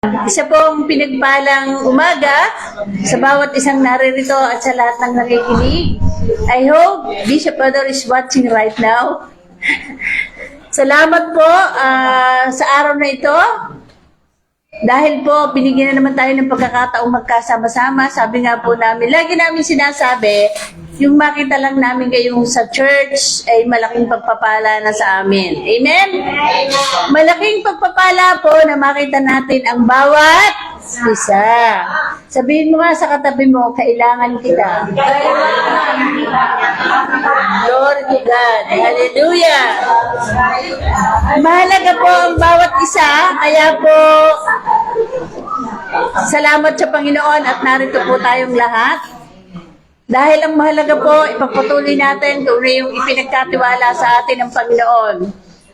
Isa pong pinagpalang umaga sa bawat isang naririto at sa lahat ng nakikinig. I hope Bishop Ador is watching right now. Salamat po sa araw na ito. Dahil po, binigyan na naman tayo ng pagkakataong magkasama-sama. Sabi nga po namin, lagi namin sinasabi, yung makita lang namin kayong sa church ay malaking pagpapala na sa amin. Amen? Malaking pagpapala po na makita natin ang bawat isa. Sabihin mo nga sa katabi mo, kailangan kita. Glory to God. Hallelujah. Mahalaga po ang bawat isa, kaya po salamat sa Panginoon at narito po tayong lahat. Dahil ang mahalaga po, ipagpatuloy natin kung ano yung ipinagkatiwala sa atin ng Panginoon.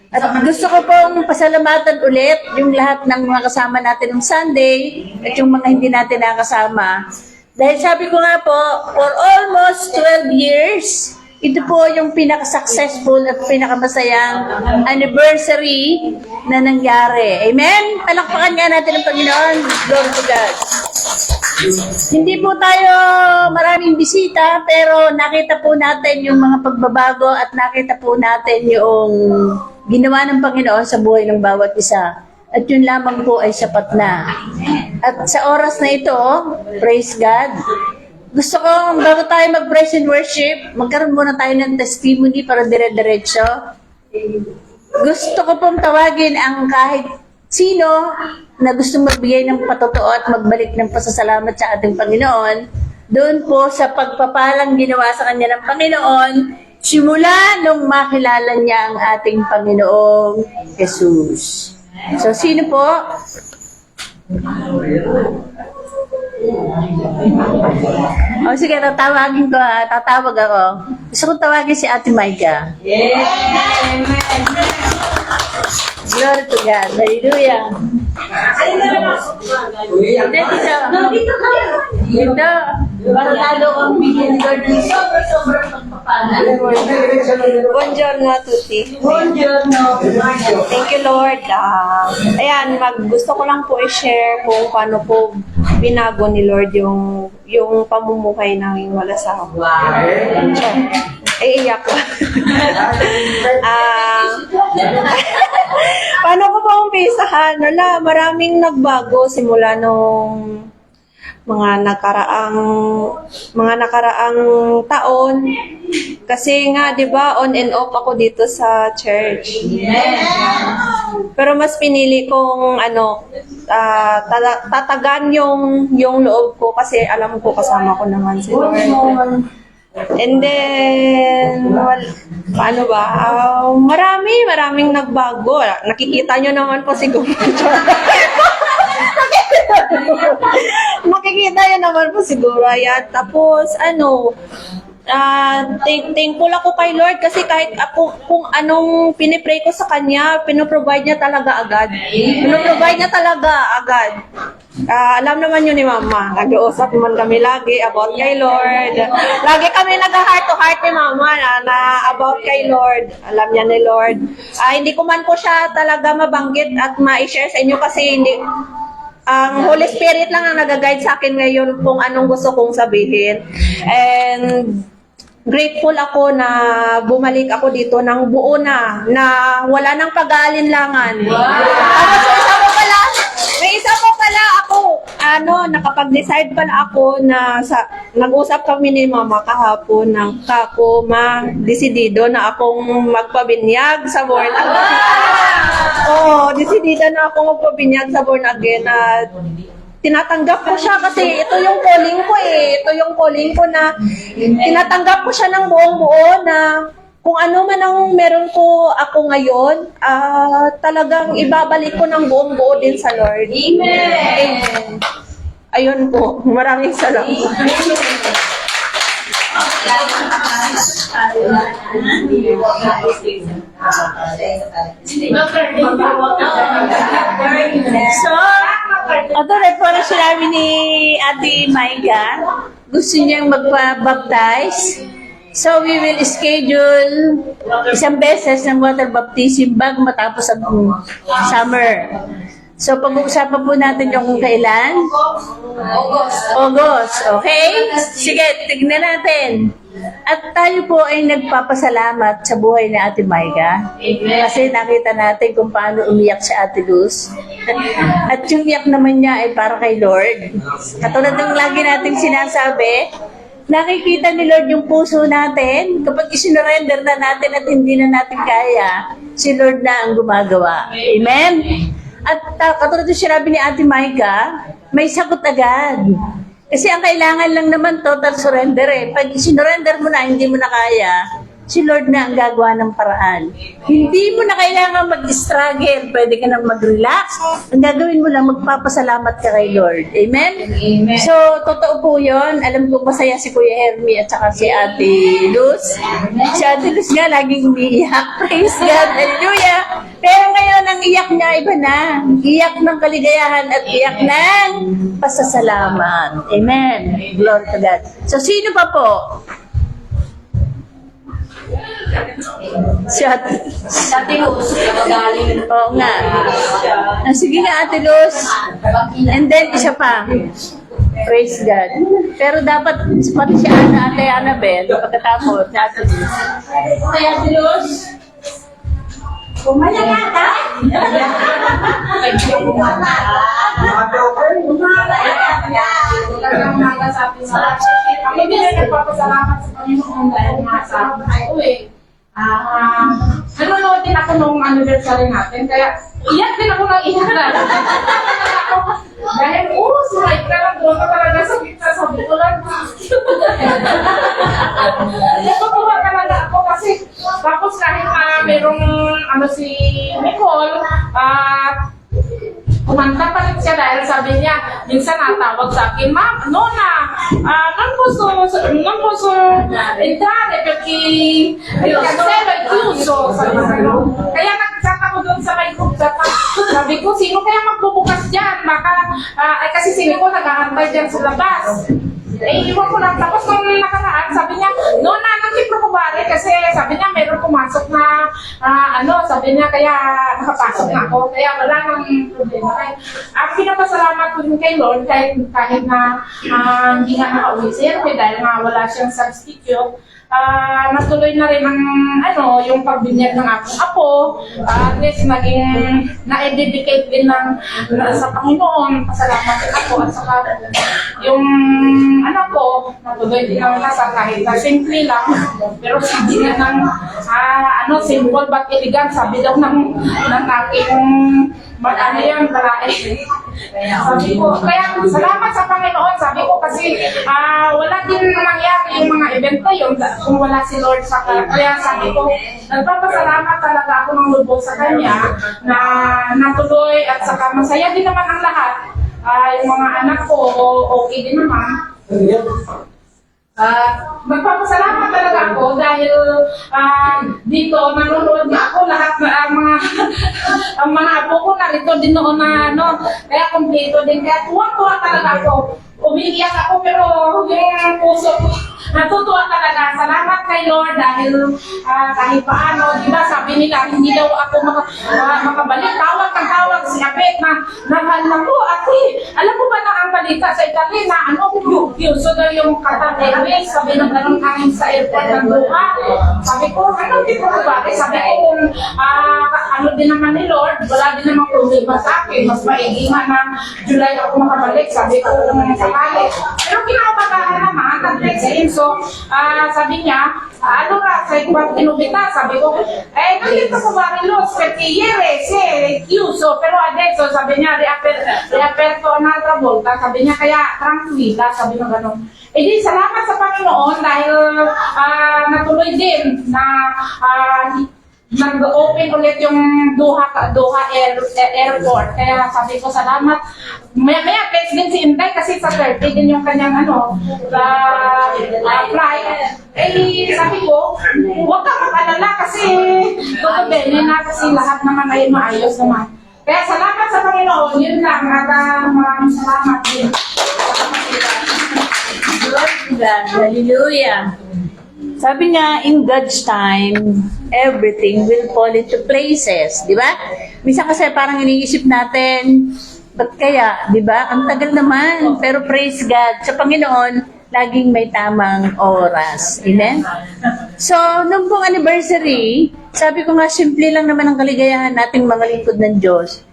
At gusto ko pong pasalamatan ulit yung lahat ng mga kasama natin ng Sunday at yung mga hindi natin nakasama. Dahil sabi ko nga po, for almost 12 years, ito po yung pinaka-successful at pinakamasayang anniversary na nangyari. Amen? Palakpakan nga natin ang Panginoon. Glory to God. Hindi po tayo maraming bisita, pero nakita po natin yung mga pagbabago at nakita po natin yung ginawa ng Panginoon sa buhay ng bawat isa. At yun lamang po ay sapat na. At sa oras na ito, praise God, gusto ko, bago tayo mag-praise and worship, magkaroon muna tayo ng testimony para dire-diretso. Gusto ko pong tawagin ang kahit sino na gustong magbigay ng patotoo at magbalik ng pasasalamat sa ating Panginoon, doon po sa pagpapalang ginawa sa kanya ng Panginoon, simula nung makilala niya ang ating Panginoong Jesus. So, sino po? O sige, tatawagin ko ha. Tatawag ako. Gusto kong tawagin si Ate Maika. Amen! Glory to God. Hallelujah. Dito. Para lalo kang bigyan ni Lord ng sobrang pagpapala. Buongiorno a tutti. Buongiorno. Thank you, Lord. Ayan, gusto ko lang po i-share kung paano po binago ni Lord yung pamumuhay ng wala sa ako. Iiyak ko. Paano ko pa umpisahan? Wala, maraming nagbago simula nung mga nakaraang taon. Kasi nga, 'di ba, on and off ako dito sa church. Pero mas pinili kong tatagan yung loob ko kasi alam ko kasama ko naman si Lord. And then, paano ba? Maraming nagbago. Nakikita nyo naman po siguro. Makikita nyo naman po siguro. Ayan. Tapos, thankful ako kay Lord kasi kahit ako, kung anong pinipray ko sa Kanya, pinoprovide niya talaga agad. Alam naman yun ni Mama. Nag-uusap naman kami lagi about kay Lord. Lagi kami nag-heart to heart ni Mama na about kay Lord. Alam niya ni Lord. Hindi ko man po siya talaga mabanggit at ma-share sa inyo kasi ang Holy Spirit lang ang nag-guide sa akin ngayon kung anong gusto kong sabihin. And grateful ako na bumalik ako dito ng buo na wala nang pag-aalinlangan. Tapos may isa po pala ako, nakapag-decide pala ako na nag-usap kami ni Mama kahapon ng kako desidido na akong magpabinyag sa born again. Desidido na akong magpabinyag sa born again at tinatanggap ko siya kasi ito yung calling ko eh. Ito yung calling ko na tinatanggap ko siya ng buong buo na kung ano man ang meron ko ako ngayon, talagang ibabalik ko ng buong buo din sa Lord. Amen. Ayun po. Maraming salamat. So, ito rin po na sinabi ni Ate Maika, gusto niyang magpa-baptize. So, we will schedule isang beses ng water baptism bago matapos ang summer. So, pag-uusapan po natin yung kung kailan? August. Okay? Sige, tignan natin. At tayo po ay nagpapasalamat sa buhay ni Ate Maika. Kasi nakita natin kung paano umiyak si Ate Luz. At yung iyak naman niya ay para kay Lord. Katulad ng lagi nating sinasabi, nakikita ni Lord yung puso natin. Kapag isinurrender na natin at hindi na natin kaya, si Lord na ang gumagawa. Amen? At katulad yung sinabi ni Ate Maika, may sagot agad. Kasi ang kailangan lang naman total surrender eh. Pag sinurrender mo na, hindi mo na kaya, si Lord na ang gagawa ng paraan. Hindi mo na kailangan mag-struggle. Pwede ka nang mag-relax. Ang gagawin mo lang, magpapasalamat ka kay Lord. Amen? Amen. So, totoo po yun. Alam ko masaya si Kuya Hermie at saka si Ate Luz. Si Ate Luz nga, laging umiiyak. Praise God. Hallelujah. Pero ngayon, ang iyak niya, iba na. Iyak ng kaligayahan at iyak ng pasasalamat. Amen. Glory to God. So, sino pa po? Si Ate Luz, magaling. Oo nga. Sige nga, Ate Luz. And then, isa pa. Praise God. Pero dapat, pati si Ate Annabel, pagkatapos, si Ate Luz. Okay, Ate Luz? Kumaya nga, ta? Kami din ay nagpapasalamat sa Panginoon dahil nga sabi ko nanonood din ako nung anniversary natin, kaya iyak din ako ng iyak na. Dahil, suray ka lang, doon ka talaga sa pizza, sabi ko lang. Natutuwa talaga ako kasi, tapos kahit merong si Nicole, kumanta pa rin siya dahil sabi niya, minsan natawag sa akin, Ma'am, Nona, non posso entrare perché il cancelo è chiuso. Kaya nag-chat ako doon sa may group chat. Sabi ko, sino kaya magbubukas dyan? Baka, kasi sino ko nag-aantay dyan sa labas. Iwan ko lang. Tapos nung nakaraan, sabi niya, Nona, nagkiprokubari kasi sabi niya, meron pumasok na, sabi niya, kaya nakapasok na ako. Kaya wala nang problema. Ang pinapasalamat ko din kay Lord, kahit na hindi nga nakauwi si Hermie dahil nga wala siyang substitute, natuloy na rin ang yung pagbinyag ng aking apo. At least naging na-dedicate din sa Panginoon. Pasalamat din ako. At saka yung anak ko, natuloy din ang nasa kahit na simple lang. Pero sabi na ng simple but elegant. Sabi daw ng aking balae. Sabi ko, kaya salamat sa Panginoon. Sabi ko kasi wala din nangyari yung mga event na yun kung wala si Lord sa kaya sabi ko, nagpapasalamat talaga ako ng lubos sa Kanya na natuloy at saka masaya din naman ang lahat. Yung mga anak ko, okay din naman. Magpapasalamat talaga ako dahil dito nanonood na ako lahat ang mga apo ko narito din noon na kaya kompleto din kaya tuwang-tuwa talaga ako. Umiiyak ako pero yung puso ko natutuwa talaga. Salamat kay Lord dahil kahit paano, di ba sabi nila hindi daw ako makabalik. Tawag ng tawag si Apet na ko, ate, alam mo ba na ang balita sa Italy na so daw yung Qatar Airways, sabi ng ganun hangin sa airport ng Doha. Sabi ko, tipo ko ba? Sabi ko kung din naman ni Lord, wala din namang problema sa akin. Mas maigi nga na July ako makabalik. Sabi ko naman sa kali. Pero kinakabagahan naman, nag-text him. So, sabi niya, sa ibang inubita, sabi ko, nandito ko ba rin Luz? Perché ieri si chiuso, pero adesso, sabi niya, riaperto un'altra volta. Sabi niya, kaya tranquilla, sabi niya gano'n. Di salamat sa Panginoon dahil natuloy din na nag-open ulit yung Doha Airport. Kaya sabi ko salamat. Maya text din si Inday kasi sa 30 din yung kanyang flight. Sabi ko, huwag ka mag-alala kasi tutubenin na kasi lahat naman ay maayos naman. Kaya salamat sa Panginoon, yun lang. At maraming salamat din. Hallelujah. Sabi nga, in God's time, everything will fall into places. Di ba? Minsan kasi parang iniisip natin, ba't kaya? Di ba? Ang tagal naman. Pero praise God, sa Panginoon, laging may tamang oras. Amen? So, nung pong anniversary, sabi ko nga, simple lang naman ang kaligayahan nating mga lingkod ng Diyos.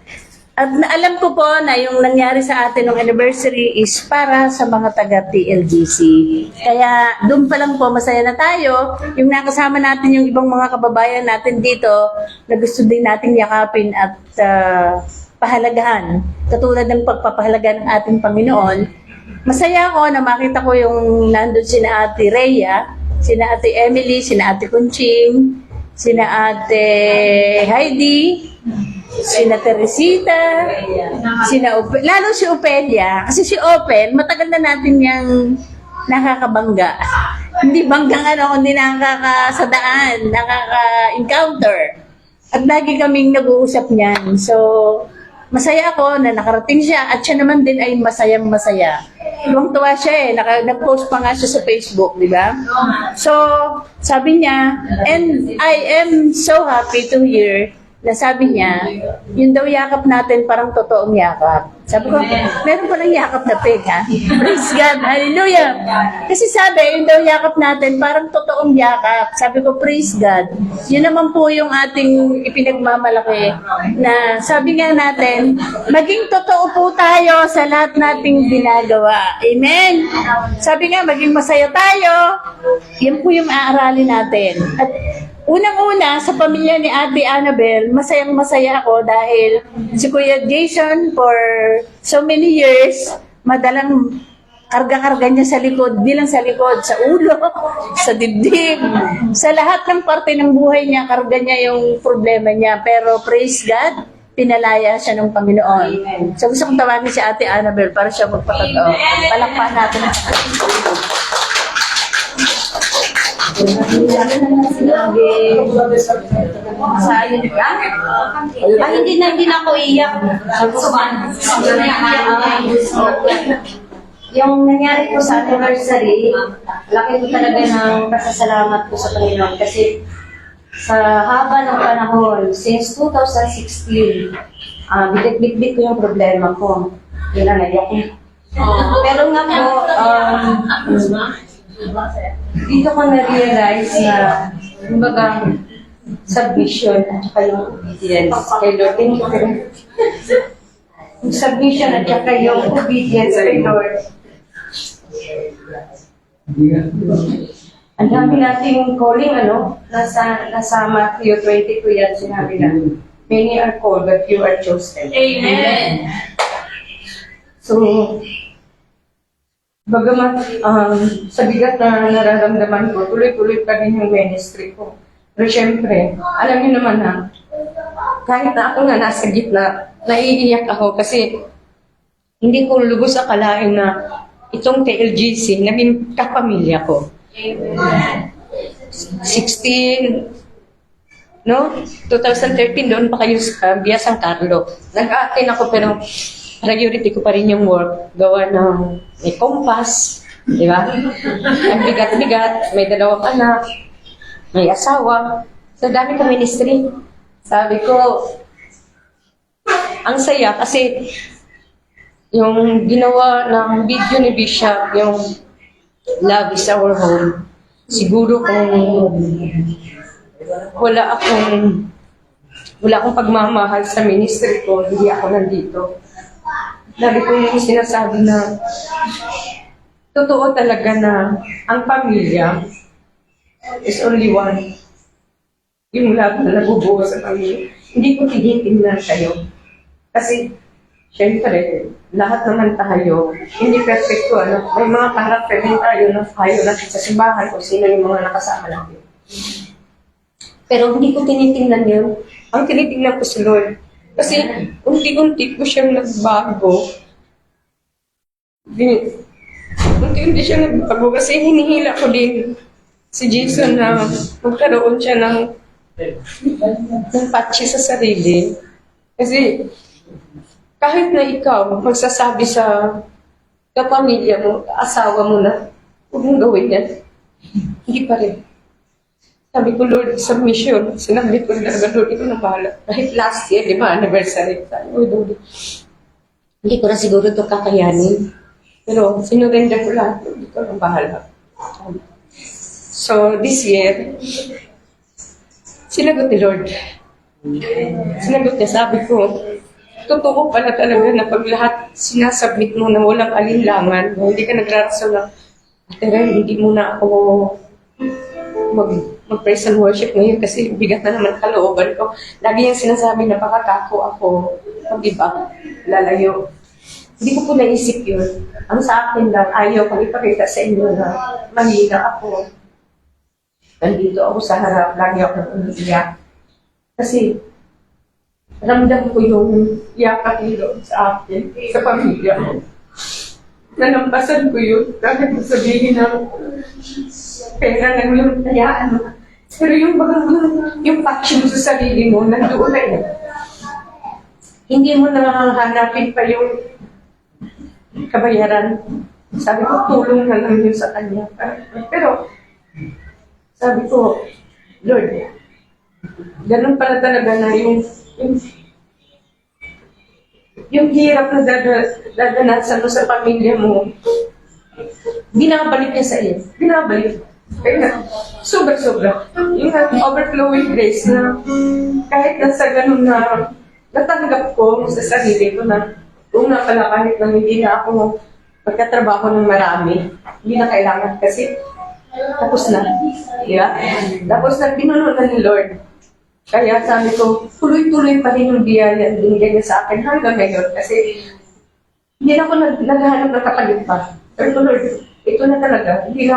At alam ko po na yung nangyari sa atin ng anniversary is para sa mga taga TLGC. Kaya doon pa lang po masaya na tayo. Yung nakasama natin yung ibang mga kababayan natin dito na gusto din nating yakapin at pahalagahan. Katulad ng pagpapahalaga ng ating Panginoon. Masaya ako na makita ko yung nandun sina Ate Rhea, sina Ate Emily, sina Ate Conching, sina Ate Heidi, sina Teresita, lalo si Opelia. Kasi si Open, matagal na natin yung nakakabangga. Hindi banggang kundi nakakasadaan, nakaka-encounter. At lagi kaming nag-uusap niyan. So, masaya ako na nakarating siya at siya naman din ay masayang-masaya. Tuwang-tuwa siya nag-post pa nga siya sa Facebook, di ba? So, sabi niya, and I am so happy to hear na sabi niya, yun daw yakap natin parang totoong yakap. Sabi ko, meron palang yakap na peg, ha? Praise God, hallelujah! Kasi sabi, yun daw yakap natin parang totoong yakap. Sabi ko, praise God. Yun naman po yung ating ipinagmamalaki na sabi nga natin, maging totoo po tayo sa lahat nating ginagawa. Amen? Sabi nga, maging masaya tayo. Yan po yung aaralin natin. At unang-una, sa pamilya ni Ate Annabel, masayang-masaya ako dahil si Kuya Jason for so many years, madalang karga-karga niya sa likod, di lang sa likod, sa ulo, sa dibdib, sa lahat ng parte ng buhay niya, karga niya yung problema niya. Pero praise God, pinalaya siya ng Panginoon. So gusto kong tawagin si Ate Annabel para siya magpatotoo. Palakpakan natin ang Hindi na ako iyak. Yung nangyari ko sa anniversary, laki ko talaga ng pasasalamat ko sa Panginoon kasi sa haba ng panahon, since 2016, bit-bit ko yung problema ko. Yun ang naiyak ko. Pero nga po, dito ko na-realize na kumbaga submission at saka yung obedience kay Lord. Yung submission at saka yung obedience kay Lord. Ang dami nating calling, nasa Matthew 22 yan sinabi na, many are called but few are chosen. Amen. So, bagamat sa bigat na nararamdaman ko, tuloy-tuloy pa rin yung ministry ko. Pero syempre, alam niyo naman na, kahit na ako nga nasa gitna, naiiyak ako kasi hindi ko lubos akalain na itong TLGC, naging kapamilya ko. 2013 doon pa kayo sa Via San Carlo. Nag-attend ako pero priority ko pa rin yung work. Gawa ng may compass, di ba? Ang bigat-bigat, may 2 anak, may asawa. So dami ko ministry. Sabi ko, ang saya kasi yung ginawa ng video ni Bishop, yung Love is Our Home. Siguro kung wala akong pagmamahal sa ministry ko, hindi ako nandito. Lagi ko yung sinasabi na totoo talaga na ang pamilya is only one. Yung love na nabubuo sa pamilya. Hindi ko tinitingnan kayo. Kasi, syempre, lahat naman tayo, hindi perfecto, may mga karakter din tayo na tayo natin sa simbahan kung sino yung mga nakasama natin. Pero hindi ko tinitingnan yun. Ang tinitingnan ko si Lord. Kasi unti-unti ko siyang nagbago. Unti-unti siyang nagbago kasi hinihila ko din si Jason na magkaroon siya ng patsi sa sarili. Kasi kahit na ikaw magsasabi sa pamilya mo, asawa mo na, huwag mong gawin yan. Hindi pa rin. Sabi ko, Lord, submission. Sinabi ko na, Lord, ito na bahala. Kahit last year, di ba, anniversary. Sabi ko, Lord, hindi ko na siguro ito kakayanin. Pero sinurrender ko lahat. Lord, ito na bahala. So, this year, sinagot ni Lord. Sinagot niya, sabi ko, totoo pala talaga na pag lahat sinasubmit mo na walang alinlangan, na hindi ka nagrarason na, Ate, hindi mo na ako mag-praise and worship ngayon kasi bigat na naman kalooban ko. Lagi yung sinasabi na pakatako ako mag-iba, lalayo. Hindi ko po naisip yun. Ang sa akin lang, ayaw kong ipakita sa inyo na mahina ako. Nandito ako sa harap, lagi ako umiiyak. Kasi ramdam ko yung yakap nilo sa akin, sa pamilya ko. Nanampasan ko yun, kahit sabihin na pera lang yung tayaan mo. Pero yung passion sa sarili mo, nandoon na yun. Hindi mo nahanapin pa yung kabayaran. Sabi ko, tulong na lang yun sa kanya. Pero, sabi ko, Lord, ganun pala talaga na yung hirap na dadanasan mo sa pamilya mo, binabalik niya sa iyo. Binabalik. Kaya sobra-sobra. Yung overflowing grace na kahit nasa ganun na natanggap ko sa sarili ko na kung na pala kahit na hindi na ako magkatrabaho ng marami, hindi na kailangan kasi tapos na. Yeah? Tapos na pinuno na ni Lord. Kaya sabi ko, tuloy-tuloy pa rin yung biyaya na binigay niya sa akin hanggang ngayon kasi hindi na ako naghahanap ng kapalit pa. Pero Lord, ito na talaga. Hindi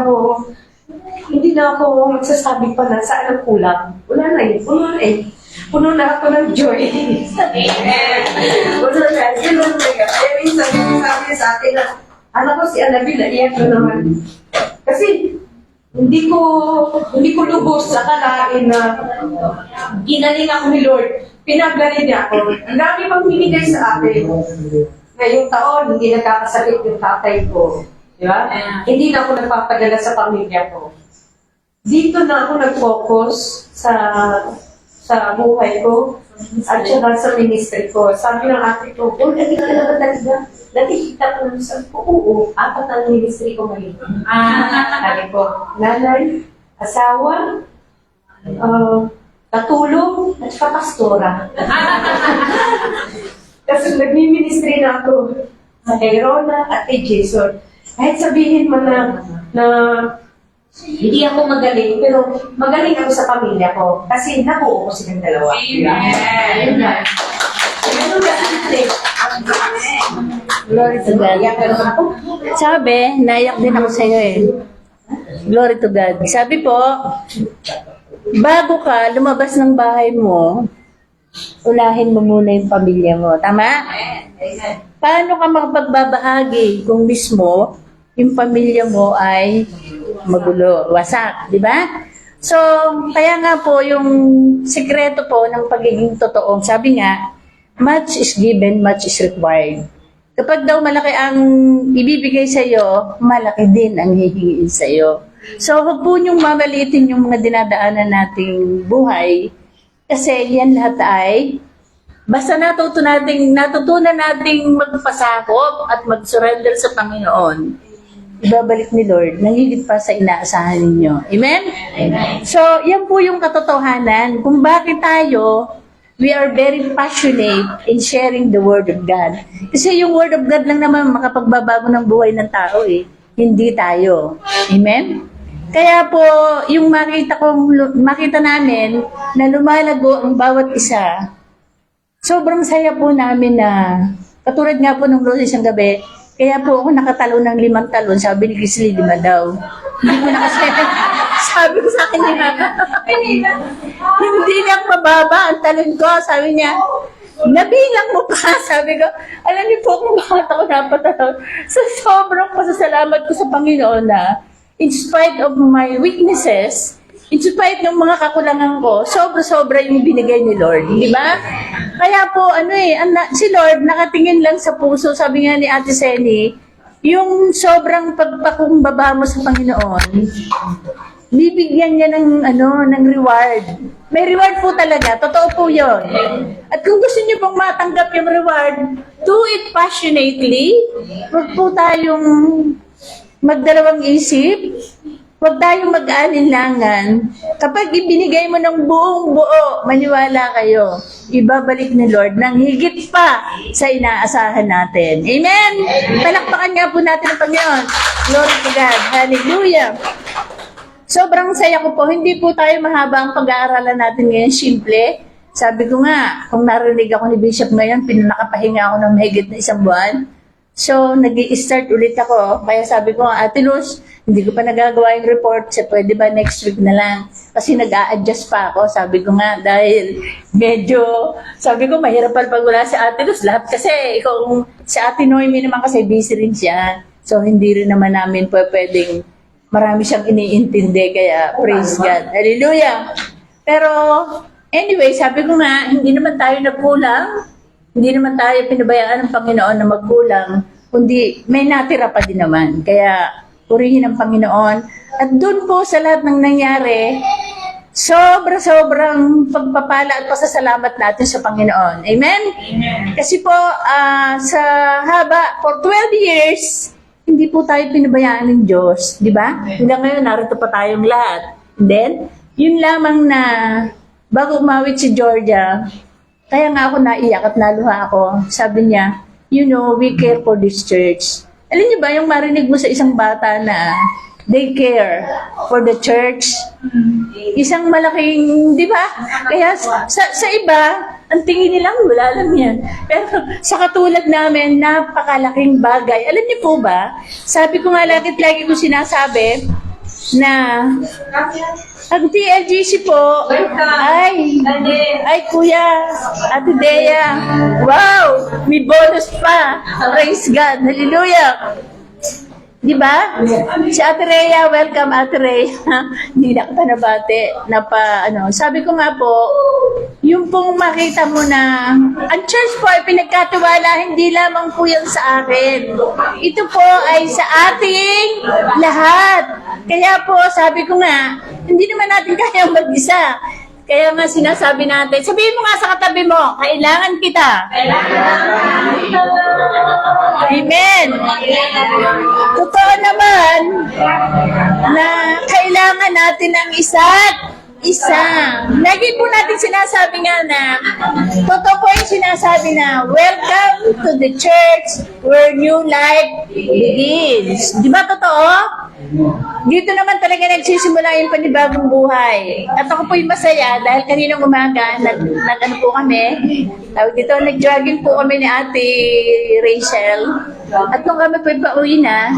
na ako magsasabi pa na saan ang kulang. Wala na eh. Puno na eh. Puno na ako ng joy. Puno na. Yun ang talaga. Kaya minsan sabi niya sa akin na anak ko si Annabelle, naiyak ko naman. Kasi hindi ko lubos sa kalain na ginaling ako ni Lord. Pinagaling niya ako. Ang dami pang binigay sa akin. Ngayong taon, hindi nagkakasakit yung tatay ko. Di ba? Hindi na ako nagpapadala sa pamilya ko. Dito na ako nag-focus sa buhay ko at saka sa ministry ko. Sabi ng ate ko, dati ka na ba talaga? Dati kita ko lang sa oo, 4 ang ministry ko ngayon. Sabi ko, nanay, asawa, katulong, at saka pastora. Kasi nagmi-ministry na ako sa kay Rona at kay Jason. Kahit sabihin mo na hindi ako magaling, pero magaling ako sa pamilya ko. Kasi nabuo ko silang dalawa. Amen. Glory to God. Sabi, naiyak din ako sa iyo eh. Glory to God. Sabi po, bago ka lumabas ng bahay mo, unahin mo muna yung pamilya mo. Tama? Paano ka makapagbabahagi kung mismo yung pamilya mo ay magulo, wasak, di ba? So, kaya nga po, yung sikreto po ng pagiging totoo, sabi nga, much is given, much is required. Kapag daw malaki ang ibibigay sa iyo, malaki din ang hihingiin sa iyo. So, huwag po niyong mamalitin yung mga dinadaanan nating buhay kasi yan lahat ay basta natutunan nating magpasakop at mag-surrender sa Panginoon, ibabalik ni Lord nang higit pa sa inaasahan ninyo. Amen? Amen. So, yan po yung katotohanan kung bakit we are very passionate in sharing the Word of God. Kasi yung Word of God lang naman makapagbabago ng buhay ng tao eh. Hindi tayo. Amen? Kaya po, yung makita namin na lumalago ang bawat isa, sobrang saya po namin na, katulad nga po nung isang gabi, kaya po ako nakatalo ng 5 talon, sabi ni Grizzly, 5 daw. Hindi ko na kasi, sabi ko sa akin niya, hindi na mababa ang talon ko, sabi niya, nabilang mo pa, sabi ko, alam niyo po kung bakit ako napatalo. So, sobrang pasasalamat ko sa Panginoon na, in spite of my weaknesses, in spite ng mga kakulangan ko, sobra-sobra yung binigay ni Lord. Di ba? Kaya po, si Lord nakatingin lang sa puso, sabi nga ni Ate Seni, yung sobrang pagpakumbaba mo sa Panginoon, bibigyan niya ng ng reward. May reward po talaga, totoo po 'yon. At kung gusto niyo pong matanggap yung reward, do it passionately. Huwag po tayong magdalawang isip. Huwag tayong mag-aalinlangan. Kapag ibinigay mo ng buong buo, maniwala kayo, ibabalik ni Lord ng higit pa sa inaasahan natin. Amen? Palakpakan nga po natin ang Panginoon. Glory to God. Hallelujah. Sobrang saya ko po. Hindi po tayo mahaba ang pag-aaralan natin ngayon. Simple. Sabi ko nga, kung narinig ako ni Bishop ngayon, pinakapahinga ako ng mahigit na 1 buwan. So, nag-i-start ulit ako. Kaya sabi ko, Ate Luz, hindi ko pa nagagawa yung report. So, pwede ba next week na lang? Kasi nag-a-adjust pa ako. Sabi ko nga, dahil medyo, sabi ko, mahirap pag wala si Ate Luz. Lahat kasi, ikaw, si Ate Noemi naman kasi busy rin siya. So, hindi rin naman namin pwedeng marami siyang iniintindi. Kaya, praise God. Hallelujah! Pero, anyway, sabi ko nga, hindi naman tayo nagkulang. Hindi naman tayo pinabayaan ng Panginoon na magkulang, kundi may natira pa din naman. Kaya, purihin ang Panginoon. At doon po sa lahat ng nangyari, sobrang pagpapala at pasasalamat natin sa Panginoon. Amen? Amen. Kasi po, sa haba, for 12 years, hindi po tayo pinabayaan ng Diyos. Di ba? Hanggang ngayon, narito pa tayong lahat. And then, yun lamang na, bago umawit si Georgia, kaya nga ako naiyak at naluha ako. Sabi niya, you know, we care for this church. Alam niyo ba, yung marinig mo sa isang bata na they care for the church, isang malaking, di ba? Kaya sa iba, ang tingin nilang wala lang yan. Pero sa katulad namin, napakalaking bagay. Alam niyo po ba, sabi ko nga lagi ko sinasabi na ang TLGC po ay Kuya, Ate Dea, wow, may bonus pa. Praise God, hallelujah. Di ba? Si Ate Rhea, welcome Ate Rhea. Hindi na kita nabate. Sabi ko nga po, yung pong makita mo na ang church po ay pinagkatiwala, hindi lamang po yan sa akin. Ito po ay sa ating lahat. Kaya po, sabi ko nga, hindi naman natin kayang mag-isa. Kaya nga sinasabi natin, sabihin mo nga sa katabi mo, kailangan kita. Amen. Totoo naman na kailangan natin ang isa't isa. Lagi po natin sinasabi nga na, totoo po yung sinasabi na, welcome to the church where new life begins. Di ba totoo? Dito naman talaga nagsisimula yung panibagong buhay. At ako po yung masaya dahil kaninang umaga, nag-ano po kami, tawag dito, nag-jogging po kami ni Ate Rachel. At nung kami po pauwi na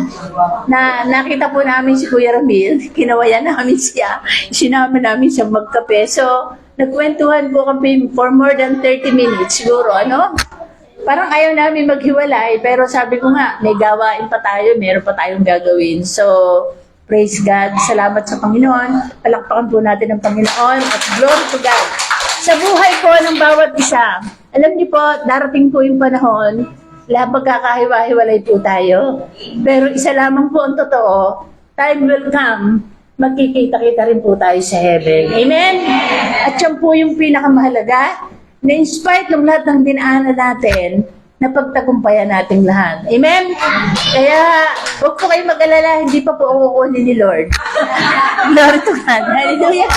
nakita po namin si Kuya Ramil, kinawayan namin siya, sinama namin siya magkape. So, nagkwentuhan po kami for more than 30 minutes siguro, Parang ayaw namin maghiwalay, pero sabi ko nga, may gawain pa tayo, meron pa tayong gagawin. So, praise God, salamat sa Panginoon, palakpakan po natin ang Panginoon, at glory to God. Sa buhay po ng bawat isa, alam niyo po, darating po yung panahon, lahat magkakahiwa-hiwalay po tayo. Pero isa lamang po ang totoo, time will come, magkikita-kita rin po tayo sa heaven. Amen? At yan po yung pinakamahalaga, na in spite ng lahat ng dinaanan natin, napagtagumpayan nating lahat. Amen? Kaya, huwag po kayong mag-alala, hindi pa po ako kukunin ni Lord. Glory to God. Hallelujah.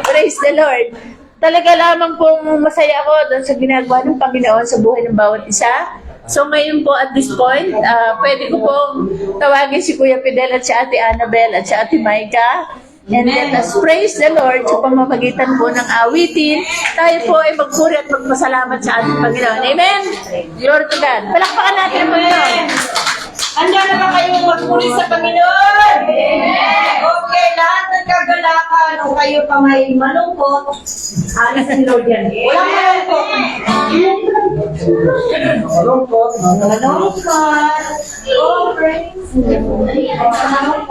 Praise the Lord. Talaga lamang pong masaya ako doon sa ginagawa ng Panginoon sa buhay ng bawat isa. So ngayon po at this point, pwede ko pong tawagin si Kuya Fidel at si Ate Annabel at si Ate Maika. And let us praise the Lord sa pamamagitan po ng awitin. Tayo po ay magpuri at magpasalamat sa ating Panginoon. Amen? Glory to God. Palakpakan natin ang Panginoon. Handa na ba kayo magpuri sa Panginoon? Okay, lahat ng kagalakan o kayo pa may malungkot, alis ni Lord yan. Walang malungkot. Oh, praise.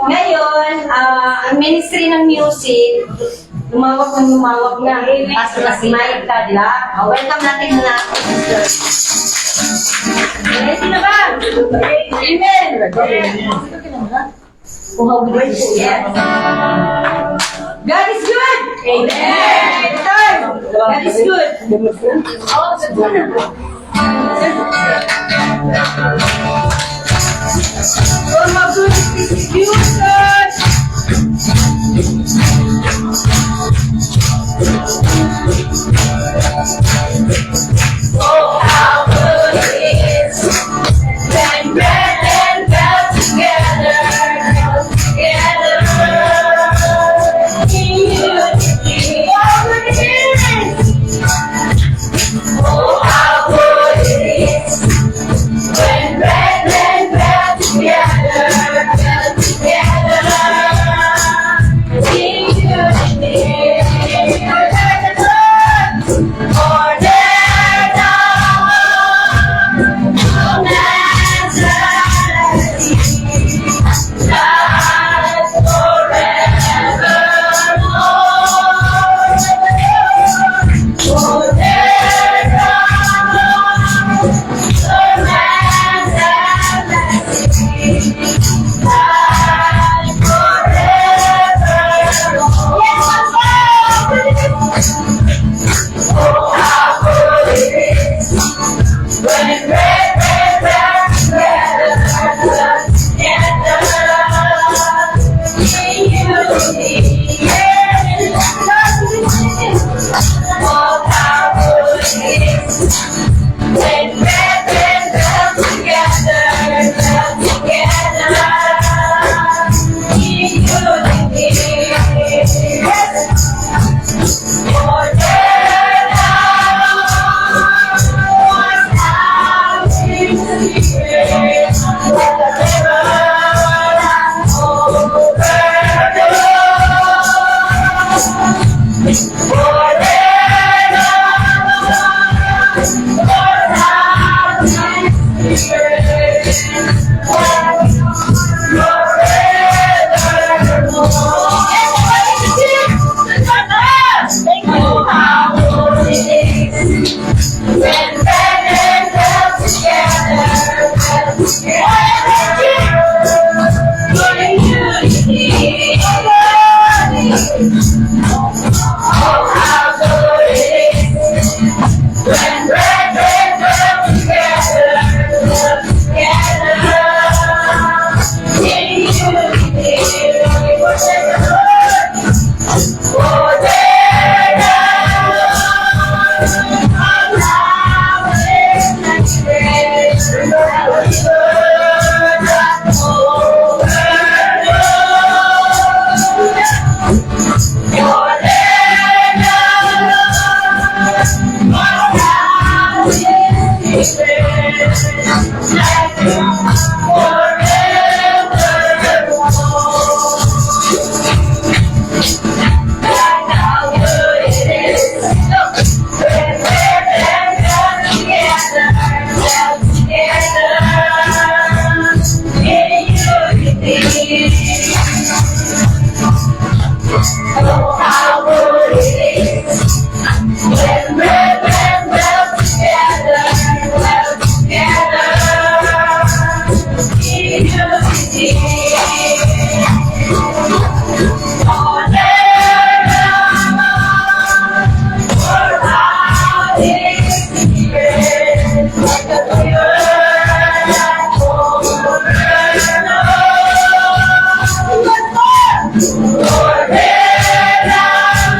Ngayon, ang ministry ng music, lumawak na. Pastor na si Mike Tadla. Welcome natin na. Ready na ba? Amen. Yes. God is good. Amen. God is good. Oh, oh my goodness, it's you, God. Oh, how good it is when bread and fell together, in unity. Oh, good it is. Oh, how good it is when bread and fell together, in unity. For their love, no matter lasts forevermore. For their love, no matter lasts forevermore. Oh, how good it is when red together in unity. Oh, how good it is when red together in unity. For their love was out in the spirit, like a river overflows. For their love was out in the spirit, oh, how good it is when bread and fell together in unity. Oh, how good it is when bread and fell together in unity. For their love, love is Oh, how good it is when brethren dwell together in unity. Oh, their love poured out His Spirit like a river that overflows. For their love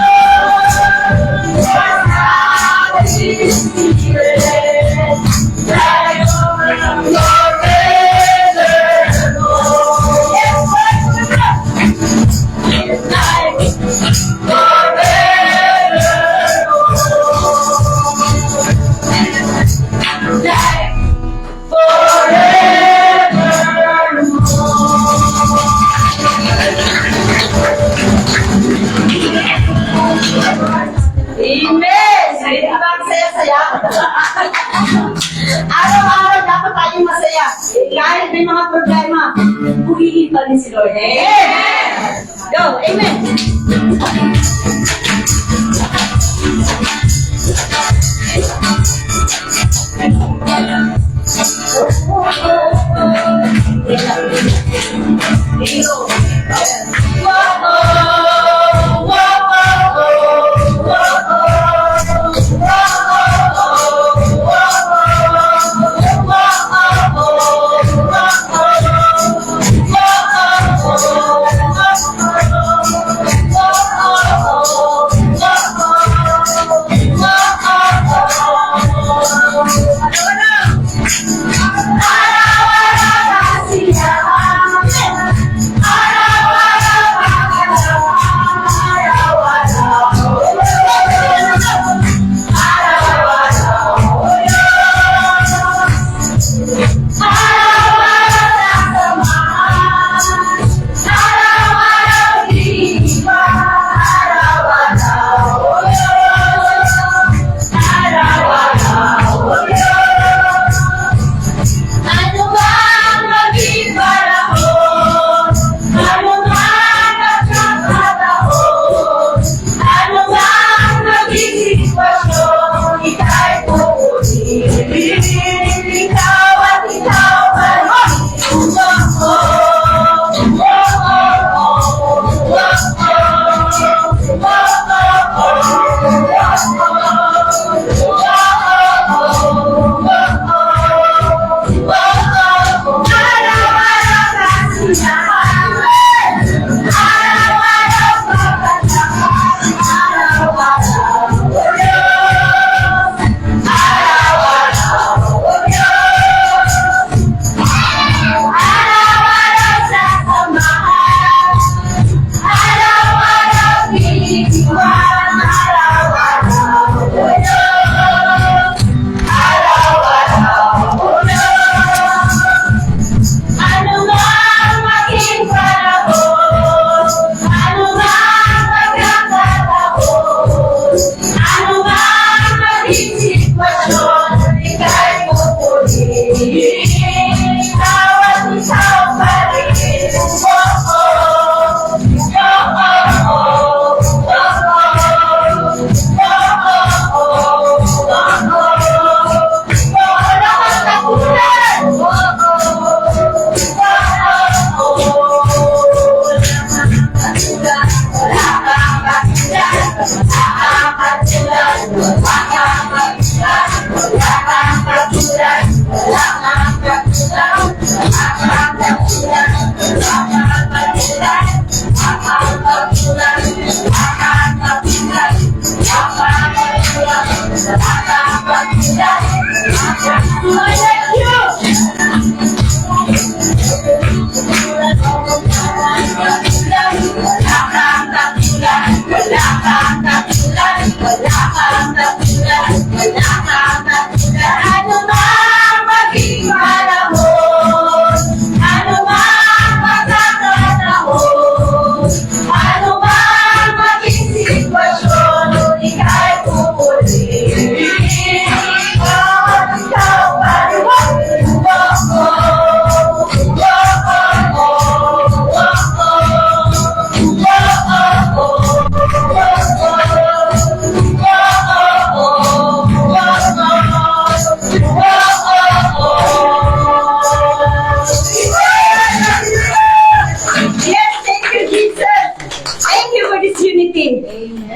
poured out His Spirit like a Amen! Hindi ba masaya-saya? Araw-araw dapat tayong masaya. Kahit may mga problema, purihin pa rin si Lord. Amen! Go! Amen!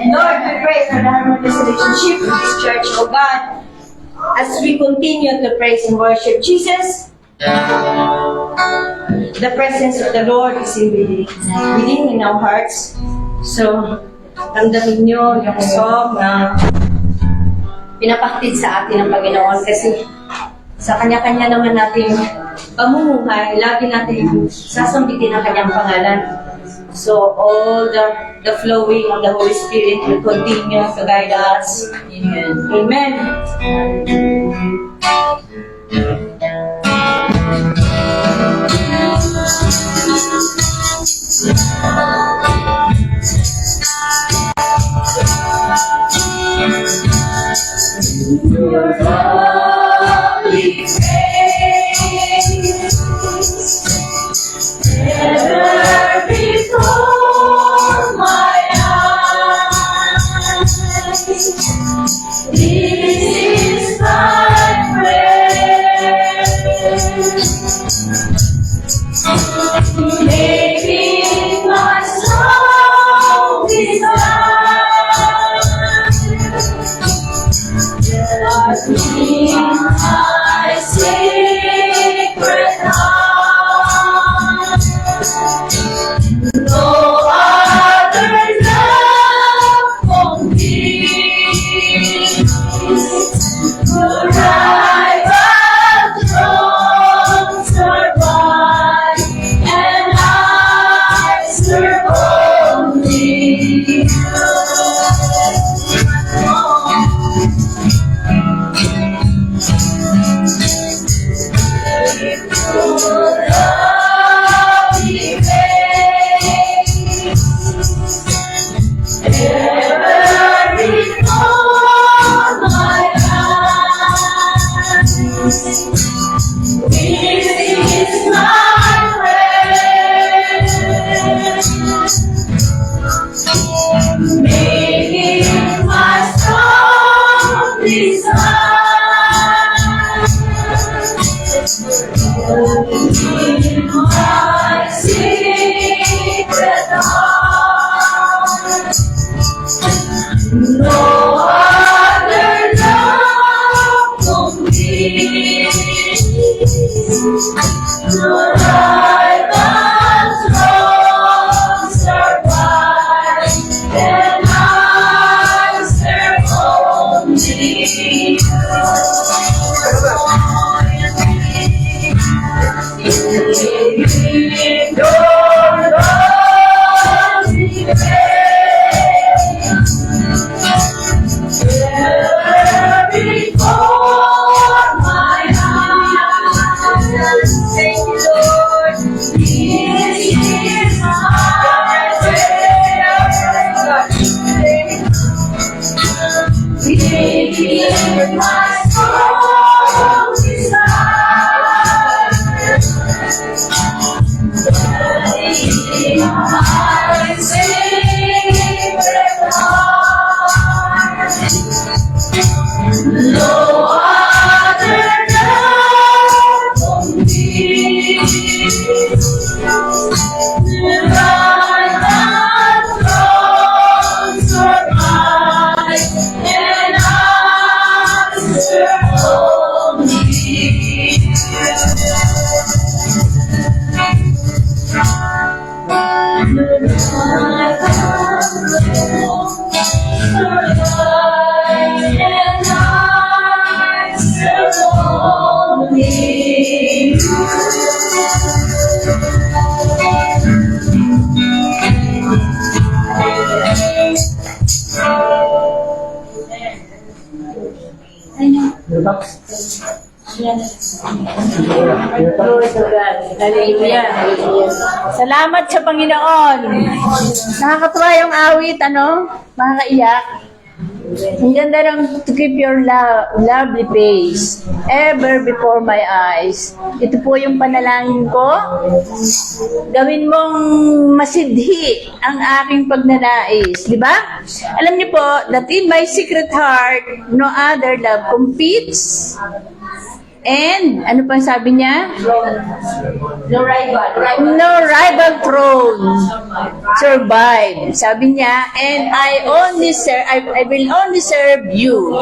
Lord, we pray for the harmonious relationship with this church, oh God. As we continue to praise and worship Jesus, the presence of the Lord is within in our hearts. So, ramdamin nyo yung song na pinapaktid sa atin ng Panginoon kasi sa kanya-kanya naman nating pamumuhay, lagi natin sasambitin ang kanyang pangalan. So, all the flowing of the Holy Spirit will continue to guide us. Amen. Amen. Your holy face, ever before my eyes. This is my prayer. May my secret heart. No other love completes. No rivals wrong survive, and I serve only you. In your lovely face, there before my eyes, thank you, Lord. This is my prayer. This is my strong desire. My secret heart. No other love completes. Right and wrong survive, and I serve only you. Hallelujah. Salamat sa Panginoon. Nakakatuwa yung awit, Makakaiyak. Ang ganda ng to keep your lovely face ever before my eyes. Ito po yung panalangin ko. Gawin mong masidhi ang aking pagnanais. Di ba? Alam niyo po, that in my secret heart, no other love competes. And, ano pang sabi niya? No rival. No rival throne survive. Sabi niya, and I will only serve you.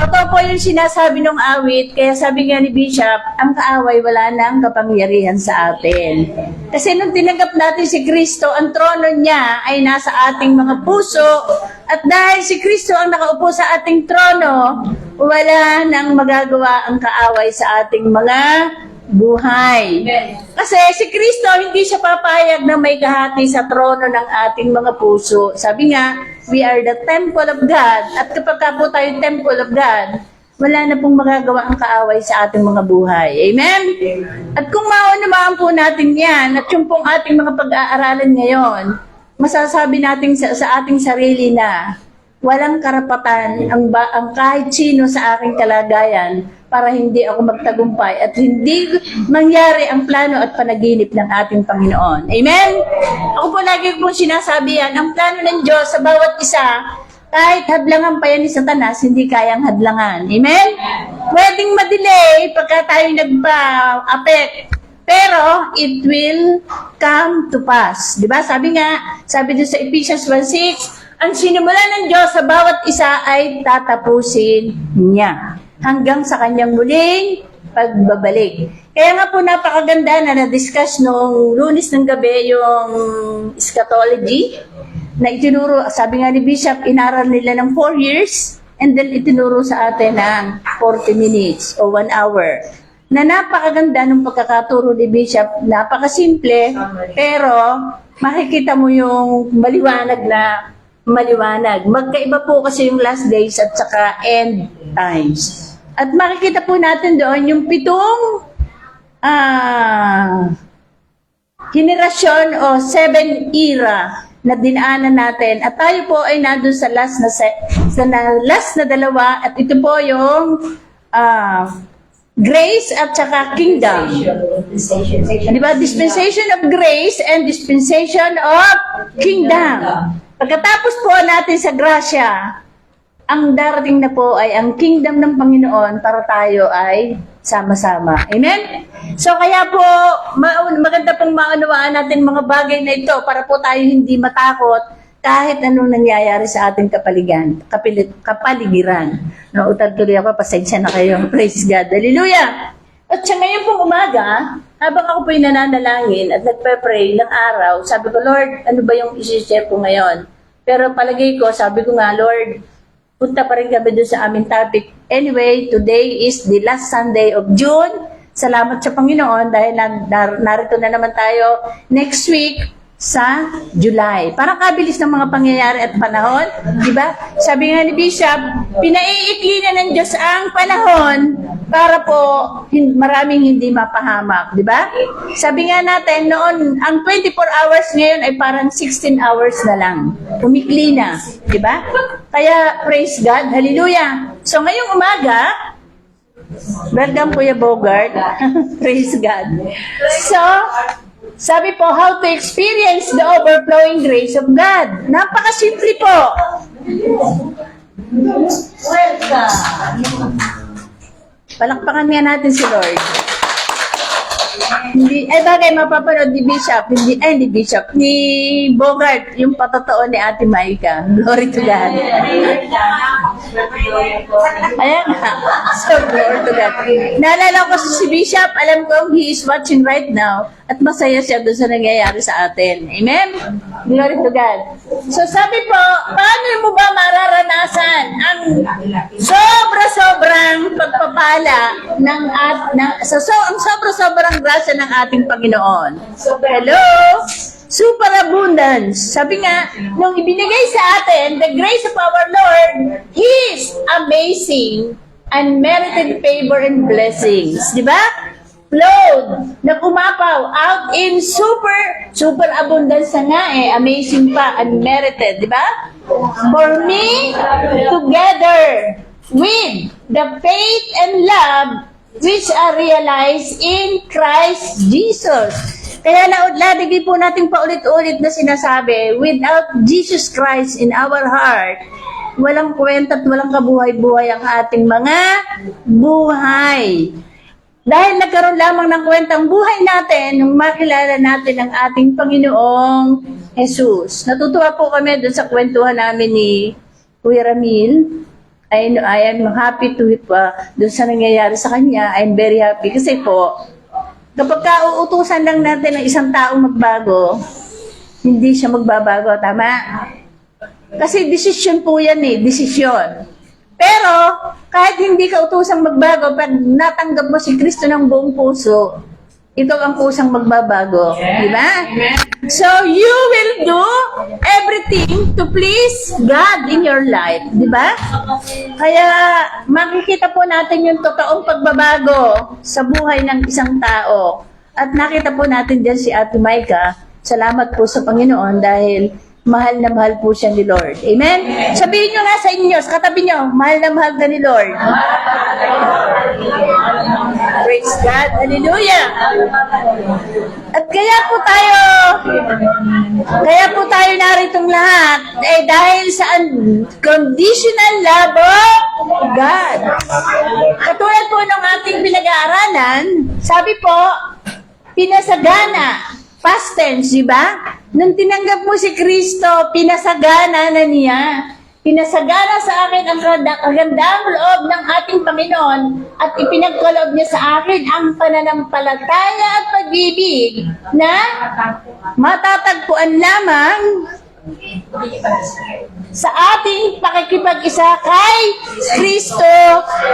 Totoo po yung sinasabi ng awit, kaya sabi nga ni Bishop, ang kaaway wala nang kapangyarihan sa atin. Kasi nung tinanggap natin si Kristo, ang trono niya ay nasa ating mga puso, at dahil si Kristo ang nakaupo sa ating trono, wala nang magagawa ang kaaway sa ating mga buhay. Kasi si Kristo, hindi siya papayag na may kahati sa trono ng ating mga puso. Sabi nga, we are the temple of God. At kapag po tayo temple of God, wala na pong magagawa ang kaaway sa ating mga buhay. Amen? At kung maunamaan po natin yan, at yung pong ating mga pag-aaralan ngayon, masasabi natin sa ating sarili na walang karapatan ang kahit sino sa aking kalagayan para hindi ako magtagumpay at hindi mangyari ang plano at panaginip ng ating Panginoon. Amen? Ako po lagi pong sinasabi yan, ang plano ng Diyos sa bawat isa, kahit hadlangan pa yan ni Satanas, hindi kayang hadlangan. Amen? Pwedeng madelay pagka tayo nagpa-affect, pero it will come to pass. Diba? Sabi doon sa Ephesians 1:6, ang sinimula ng Diyos sa bawat isa ay tatapusin niya hanggang sa kanyang muling pagbabalik. Kaya nga po napakaganda na na-discuss noong Lunes ng gabi yung eschatology na itinuro, sabi nga ni Bishop, inaral nila ng 4 years and then itinuro sa atin ng 40 minutes o 1 hour. Na napakaganda ng pagkakaturo ni Bishop, napakasimple, pero makikita mo yung maliwanag. Magkaiba po kasi yung last days at saka end times. At makikita po natin doon yung 7 henerasyon o 7 era na dinaanan natin. At tayo po ay nandun sa last na dalawa. At ito po yung grace at saka kingdom. Diba? Dispensation of grace and dispensation of kingdom. Pagkatapos po natin sa grasya, ang darating na po ay ang kingdom ng Panginoon para tayo ay sama-sama. Amen? So kaya po, maganda pong maunawaan natin mga bagay na ito para po tayo hindi matakot kahit anong nangyayari sa ating kapaligiran. Nautad tuloy ako, pasensya na kayo. Praise God. Hallelujah! At siya ngayon pong umaga, habang ako po'y nananalangin at nagpe-pray ng araw, sabi ko, Lord, ano ba yung isi-share ko ngayon? Pero palagay ko, sabi ko nga, Lord, punta pa rin kami doon sa aming topic. Anyway, today is the last Sunday of June. Salamat sa Panginoon dahil narito na naman tayo next week sa July. Parang kabilis ng mga pangyayari at panahon, di ba? Sabi nga ni Bishop, pinaiikli na ng Diyos ang panahon para po maraming hindi mapahamak, di ba? Sabi nga natin, noon, ang 24 hours ngayon ay parang 16 hours na lang. Umikli na, di ba? Kaya, praise God, hallelujah. So, ngayong umaga, welcome Kuya Bogart. Praise God. So, sabi po, how to experience the overflowing grace of God. Napakasimple po. Welcome. Palakpakan nga natin si Lord. Hindi, bagay mapapanood ni Bishop, ni Bogart, yung patotoo ni Ate Maika. Glory to God. Ayan nga. So, glory to God. Naalala ko si Bishop, alam ko he is watching right now at masaya siya doon sa nangyayari sa atin. Amen? Glory to God. So, sabi po, paano mo ba mararanasan ang sobra-sobrang pagpapala ang sobra-sobrang grasya ng ating Panginoon? Hello? Superabundance. Sabi nga, nung ibinigay sa atin, the grace of our Lord, His amazing unmerited favor and blessings. Di ba? Flowed, na kumapaw out in super abundance na nga amazing pa, unmerited, di ba? For me, together with the faith and love which are realized in Christ Jesus. Kaya lagi po natin paulit-ulit na sinasabi, without Jesus Christ in our heart, walang kwenta at walang kabuhay-buhay ang ating mga buhay. Dahil nagkaroon lamang ng kwentang buhay natin nung makilala natin ang ating Panginoong Jesus. Natutuwa po kami doon sa kwentuhan namin ni Kuya Ramil. I am happy to doon sa nangyayari sa kanya. I'm very happy kasi po, kapag kauutusan lang natin ng isang taong magbago, hindi siya magbabago, tama? Kasi desisyon po yan desisyon. Pero, kahit hindi ka utusang magbago, pag natanggap mo si Kristo ng buong puso, ito ang kusang magbabago. Di ba? So, you will do everything to please God in your life. Di ba? Kaya, makikita po natin yung totoong pagbabago sa buhay ng isang tao. At nakita po natin dyan si Ate Maika. Salamat po sa Panginoon dahil mahal na mahal po siya ni Lord. Amen? Sabihin nyo nga sa inyo, sa katabi nyo, mahal na mahal ka ni Lord. Praise God. Hallelujah. At kaya po tayo naritong lahat dahil sa unconditional love of God. Katulad po ng ating pinag-aaralan, sabi po, pinasagana. Past tense, di ba? Nung tinanggap mo si Kristo, pinasagana na niya. Pinasagana sa akin ang kagandang loob ng ating Panginoon at ipinagkaloob niya sa akin ang pananampalataya at pag-ibig na matatagpuan lamang sa ating pakikipag-isa kay Kristo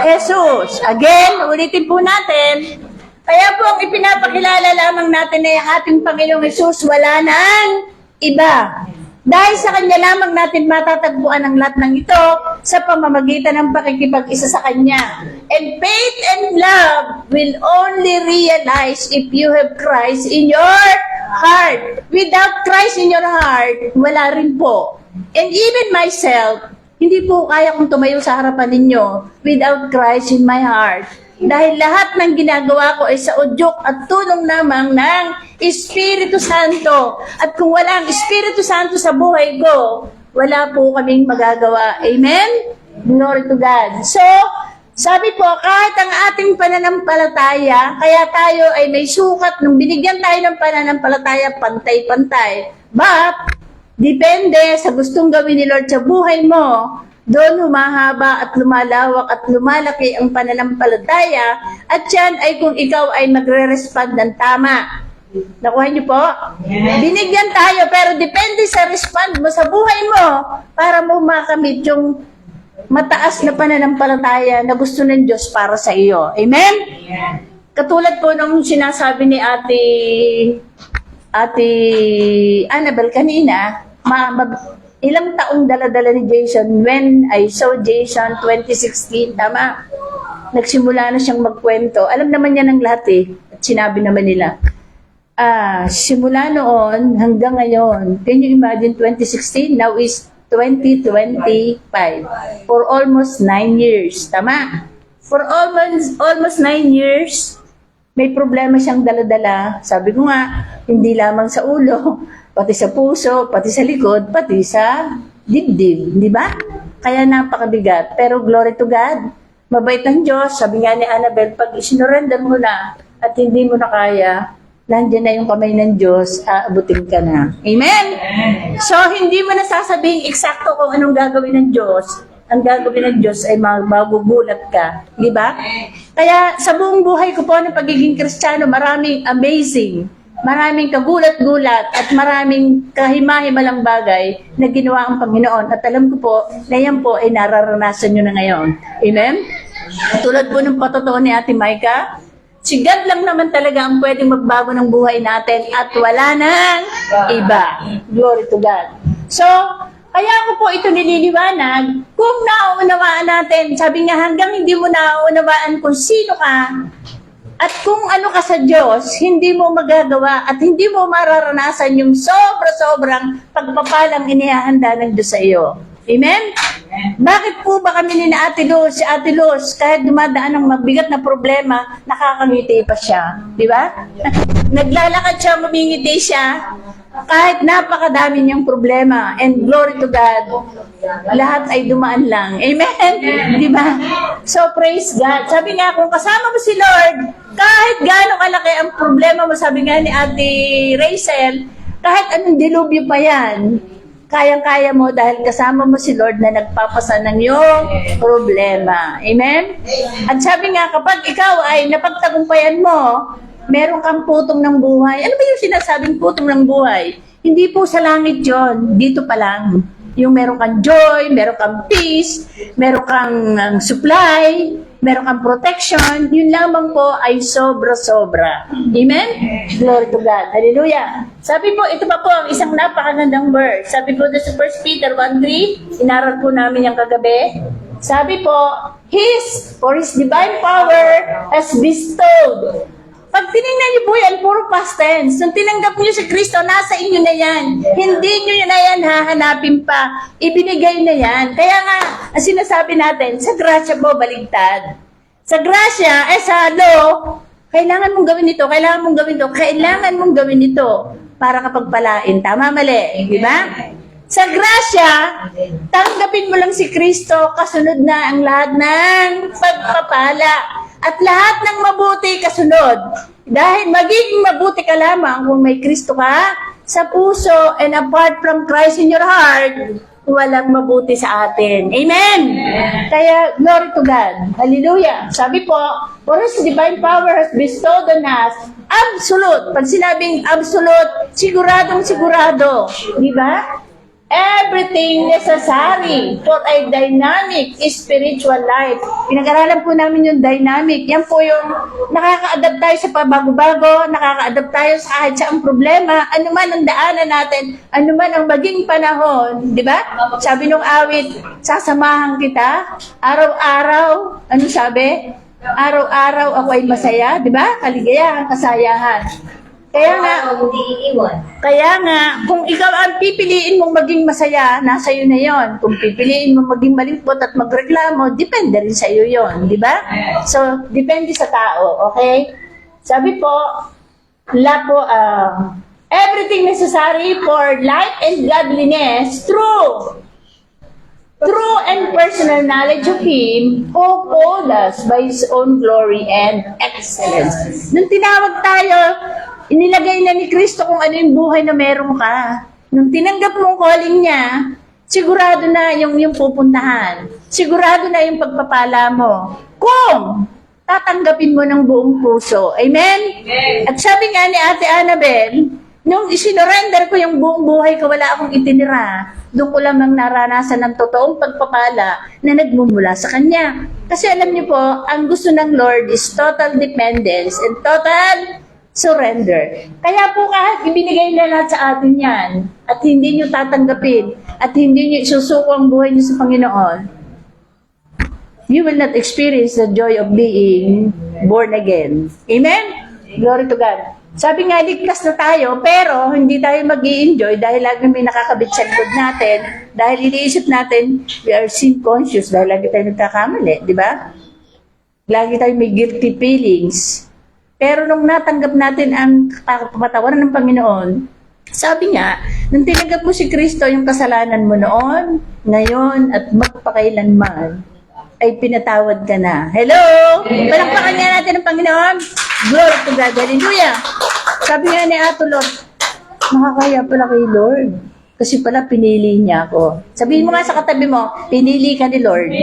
Jesus. Again, ulitin po natin. Kaya po ang ipinapakilala lamang natin ay ang ating Panginoong Jesus, wala nang iba. Dahil sa Kanya lamang natin matatagpuan ang lahat ng ito sa pamamagitan ng pakikipag-isa sa Kanya. And faith and love will only realize if you have Christ in your heart. Without Christ in your heart, wala rin po. And even myself, hindi po kaya kong tumayo sa harapan ninyo without Christ in my heart. Dahil lahat ng ginagawa ko ay sa udyok at tulong lamang ng Espiritu Santo. At kung wala ang Espiritu Santo sa buhay ko, wala po kaming magagawa. Amen? Glory to God. So, Sabi po, kahit ang ating pananampalataya, kaya tayo ay may sukat nung binigyan tayo ng pananampalataya, pantay-pantay. But, depende sa gustong gawin ni Lord sa buhay mo, doon humahaba at lumalawak at lumalaki ang pananampalataya, at yan ay kung ikaw ay magre-respond ng tama. Nakuha niyo po? Binigyan tayo, pero depende sa respond mo sa buhay mo para mo makamit yung mataas na pananampalataya na gusto ng Diyos para sa iyo. Amen? Katulad po nung sinasabi ni Ate Annabel kanina, ilang taong dala-dala ni Jason when I saw Jason 2016, tama? Nagsimula na siyang magkwento. Alam naman niya ng lahat eh. At sinabi naman nila. Simula noon hanggang ngayon, can you imagine 2016? Now is 2025. For almost 9 years. Tama? For almost 9 years, may problema siyang dala-dala. Sabi ko nga, hindi lamang sa ulo, pati sa puso, pati sa likod, pati sa dibdib. Di ba? Kaya napakabigat. Pero glory to God. Mabait ang Diyos. Sabi nga ni Annabel, pag isinurrender mo na at hindi mo na kaya, nandiyan na yung kamay ng Diyos, aabutin ka na. Amen? So, hindi mo na sasabihin eksakto kung anong gagawin ng Diyos. Ang gagawin ng Diyos ay magugulat ka. Di ba? Kaya, sa buong buhay ko po ng pagiging Kristiyano, maraming amazing, maraming kagulat-gulat, at maraming kahima-himalang bagay na ginawa ang Panginoon. At alam ko po, na yan po ay nararanasan nyo na ngayon. Amen? Tulad po ng patotoo ni Ate Micah, si God lang naman talaga ang pwedeng magbago ng buhay natin at wala nang iba. Glory to God. So, kaya ko po ito nililiwanag kung nauunawaan natin. Sabi nga, hanggang hindi mo nauunawaan kung sino ka at kung ano ka sa Diyos, hindi mo magagawa at hindi mo mararanasan yung sobra-sobrang pagpapalang inihahanda ng Diyos sa iyo. Amen? Bakit po ba kami ni Ate Luz, si Ate Luz, kahit dumadaan ng mabigat na problema, nakakangiti pa siya? Di ba? Naglalakad siya, mamingiti siya, kahit napakadami niyang problema. And glory to God, lahat ay dumaan lang. Amen? Di ba? So praise God. Sabi nga, kung kasama mo si Lord, kahit gaano kalaki ang problema mo, sabi nga ni Ate Rachel, kahit anong dilubyo pa yan, kayang-kaya mo dahil kasama mo si Lord na nagpapasa ng iyong problema. Amen? At sabi nga, kapag ikaw ay napagtagumpayan mo, meron kang putong ng buhay. Ano ba yung sinasabing putong ng buhay? Hindi po sa langit yon, dito pa lang. Yung meron kang joy, meron kang peace, meron kang supply, meron kang protection, yun lamang po ay sobra-sobra. Amen? Glory to God. Hallelujah. Sabi po, ito pa po ang isang napakagandang verse. Sabi po sa 1 Peter 1:3, inaral po namin yung kagabi. Sabi po, for His divine power has bestowed. Pag tinignan niyo po yan, puro past tense. Nung tinanggap niyo si Kristo, nasa inyo na yan. Hindi niyo na yan hahanapin pa. Ibinigay na yan. Kaya nga, ang sinasabi natin, sa grasya po, baligtad. Sa grasya, sa law, kailangan mong gawin ito, kailangan mong gawin ito, kailangan mong gawin ito para kapagpalain. Tama, mali. Di ba? Sa grasya, tanggapin mo lang si Kristo, kasunod na ang lahat ng pagpapala. At lahat ng mabuti kasunod. Dahil magiging mabuti ka lamang kung may Kristo ka sa puso, and apart from Christ in your heart, walang mabuti sa atin. Amen? Kaya, glory to God. Hallelujah. Sabi po, for His divine power has bestowed on us absolute. Pag sinabing absolute, siguradong sigurado. Di ba? Everything necessary for a dynamic spiritual life. Pinag-aralan po namin yung dynamic. Yan po yung nakaka-adapt tayo sa pabago-bago, nakaka-adapt tayo sa kahit saang problema, ano man ang daanan natin, ano man ang maging panahon. Di ba? Sabi nung awit, sasamahan kita, araw-araw, ano sabi? Araw-araw ako ay masaya, di ba? Kaligayahan, kasayahan. Kaya nga, kung ikaw ang pipiliin mong maging masaya, nasa iyo na yon. Kung pipiliin mong maging malungkot at magreklamo, depende rin sa iyo yon, di ba? So, depende sa tao, okay? Sabi po, everything necessary for life and godliness, true. true and personal knowledge of Him who called us by His own glory and excellence. Nung tinawag tayo, inilagay na ni Kristo kung ano yung buhay na meron ka. Nung tinanggap mo ang calling niya, sigurado na yung pupuntahan. Sigurado na yung pagpapala mo. Kung tatanggapin mo ng buong puso. Amen? At sabi nga ni Ate Annabel, nung isinorender ko yung buong buhay ko, wala akong itinira. Doon ko lamang naranasan ng totoong pagpapala na nagmumula sa Kanya. Kasi alam niyo po, ang gusto ng Lord is total dependence and total surrender. Kaya po kahit ibinigay na lahat sa atin yan, at hindi niyo tatanggapin, at hindi niyo isusuko ang buhay niyo sa Panginoon, you will not experience the joy of being born again. Amen? Glory to God. Sabi nga, ligtas na tayo, pero hindi tayo mag-i-enjoy dahil lagi may nakakabit sa likod natin, dahil iniisip natin, we are sin conscious, dahil lagi tayo nagkakamali, di ba? Lagi tayo may guilty feelings. Pero nung natanggap natin ang patawaran ng Panginoon, sabi nga, nung tinanggap mo si Kristo, yung kasalanan mo noon, ngayon, at magpakailanman, ay pinatawad ka na. Hello! Palakpakan nga natin ang Panginoon. Glory to God. Hallelujah! Sabi nga ni Ato Lord, makakaya pala kay Lord. Kasi pala pinili niya ako. Sabihin mo nga sa katabi mo, pinili ka ni Lord.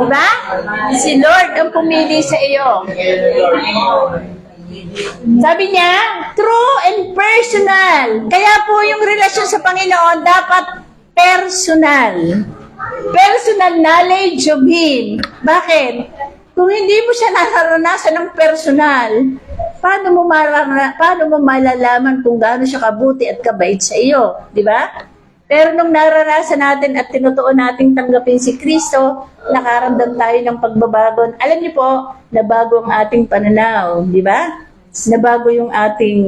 Diba? Si Lord ang pumili sa iyo. Sabi niya, true and personal. Kaya po yung relasyon sa Panginoon dapat personal. Personal knowledge of Him. Bakit? Kung hindi mo siya nararanasan ng personal, paano mo malalaman kung gaano siya kabuti at kabait sa iyo? Di ba? Pero nung naranasan natin at tinutuon nating tanggapin si Kristo, nakaramdam tayo ng pagbabago. Alam niyo po, nabago ang ating pananaw. Di ba? Nabago yung ating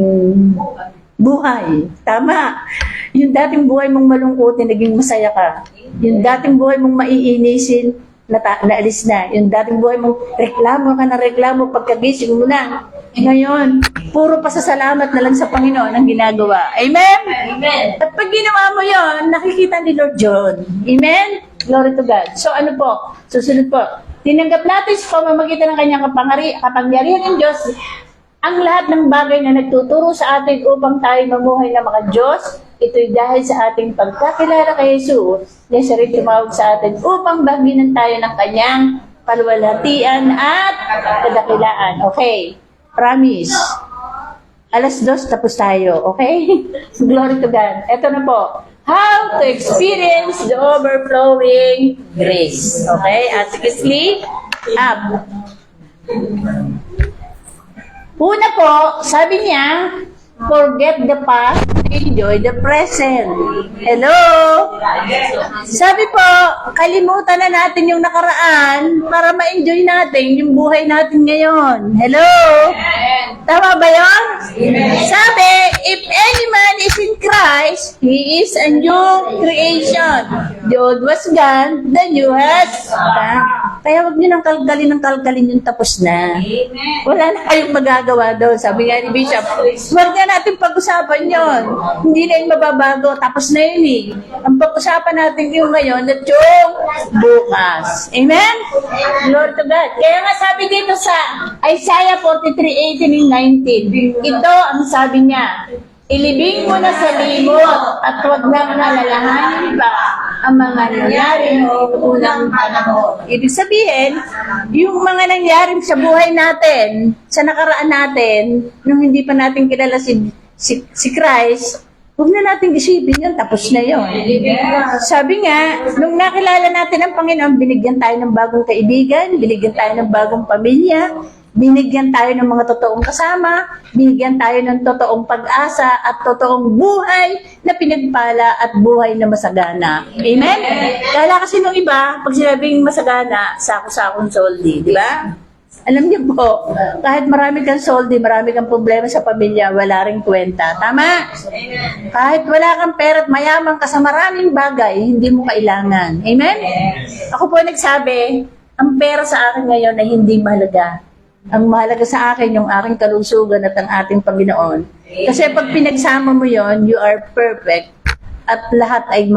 buhay. Tama. Yung dating buhay mong malungkotin, naging masaya ka. Yung dating buhay mong maiinisin, naalis na. Yung dating buhay mong reklamo, pagkagising mo na. Ngayon, puro pasasalamat na lang sa Panginoon ang ginagawa. Amen? Amen. At pag ginawa mo yon, nakikita ni Lord John. Amen? Glory to God. So ano po? Susunod po. Tinanggap natin sa pamamagitan ng kanyang kapangyarihan ng Diyos ang lahat ng bagay na nagtuturo sa atin upang tayo mamuhay na mga Diyos. Ito'y dahil sa ating pagkakilala kay Jesus na siya rin tumawag sa atin upang baginan tayo ng kanyang paluwalhatian at kadakilaan. Okay. Promise. 2:00 tapos tayo. Okay? Glory to God. Ito na po. How to experience the overflowing grace. Okay? At sleep up. Una po, sabi niya, forget the past, enjoy the present. Hello? Sabi po, kalimutan na natin yung nakaraan para ma-enjoy natin yung buhay natin ngayon. Hello? Tama ba yun? Sabi, if any man is in Christ, he is a new creation. The old was gone, the new has come. Kaya huwag nyo nang kalkalin yung tapos na. Wala na kayong magagawa doon. Sabi nga ni Bishop, huwag na natin pag-usapan yon. Hindi na yung mababago. Tapos na yun eh. Ang pag-usapan natin yung ngayon at yung bukas. Amen? Glory to God. Kaya nga sabi dito sa Isaiah 43:18 and 19, ito ang sabi niya, ilibing mo na sa limot at huwag nang nalalahanin pa ang mga nangyari noong unang panahon. Ibig sabihin, yung mga nangyari sa buhay natin, sa nakaraan natin, nung hindi pa natin kilala si Christ, huwag na natin isipin yun, tapos na yun. Sabi nga, nung nakilala natin ang Panginoon, binigyan tayo ng bagong kaibigan, binigyan tayo ng bagong pamilya, binigyan tayo ng mga totoong kasama, binigyan tayo ng totoong pag-asa at totoong buhay na pinagpala at buhay na masagana. Amen? Kaya kasi nung iba, pag sinabing masagana, sako-sakong soldi, di ba? Alam niyo po, kahit marami kang soldi, marami kang problema sa pamilya, wala ring kwenta. Tama? Kahit wala kang pera at mayaman ka sa maraming bagay, hindi mo kailangan. Amen? Ako po nagsabi, ang pera sa akin ngayon ay hindi mahalaga. Ang mahalaga sa akin yung aking kalusugan at ang ating Panginoon. Kasi pag pinagsama mo yon, you are perfect. At lahat ay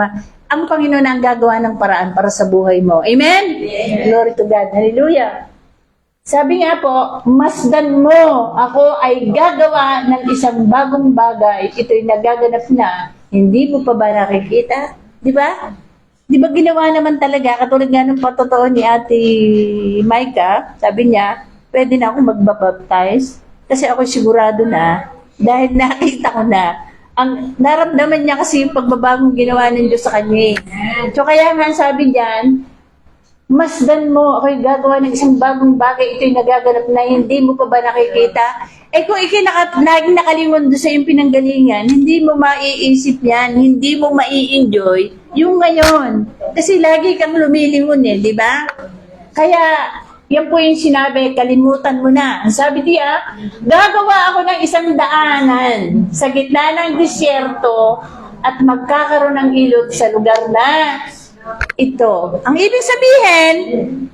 ang Panginoon ang gagawa ng paraan para sa buhay mo. Amen? Glory to God. Hallelujah. Sabi nga po, masdan mo, ako ay gagawa ng isang bagong bagay. Ito'y nagaganap na, hindi mo pa ba nakikita? Di ba? Di ba ginawa naman talaga, katulad nga ng patotoo ni Ate Micah, sabi niya, pwede na akong magbabaptize kasi ako sigurado na, dahil nakita ko na, ang naramdaman niya kasi yung pagbabagong ginawa ng Diyos sa kanya. So kaya nga sabi diyan, masdan mo, ako'y gagawa ng isang bagong bagay, ito'y nagaganap na hindi mo pa ba nakikita? Eh kung laging nakalingon doon sa iyong pinanggalingan, hindi mo maiisip yan, hindi mo mai-enjoy yung ngayon. Kasi lagi kang lumilingon di ba? Kaya, yan po yung sinabi, kalimutan mo na. Ang sabi diya, gagawa ako ng isang daanan sa gitna ng disyerto at magkakaroon ng ilog sa lugar na ito. Ang ibig sabihin,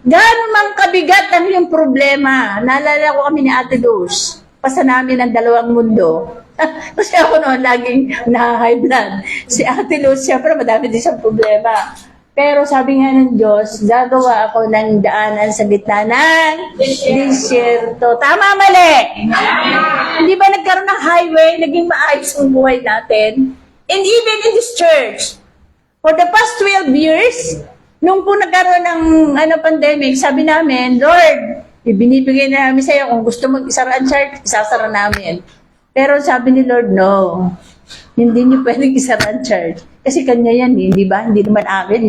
gaano mang kabigat ang iyong problema. Naalala ko kami ni Ate Luz, pasa namin ang dalawang mundo. Kasi ako noon laging na-high blood. Si Ate Luz, siyempre madami din siyang problema. Pero sabi nga ng Diyos, gagawa ako ng daanan sa gitna ng disyerto. Tama, mali? Hindi ba nagkaroon ng highway, naging maayos ang buhay natin? And even in this church, for the past 12 years, nung po nagkaroon ng pandemic, sabi namin, Lord, ibinibigay na namin sa iyo kung gusto mag-isara ang church, isasara namin. Pero sabi ni Lord, no. Hindi niyo pwedeng isara ang church. Kasi kanya yan di ba? Hindi naman amin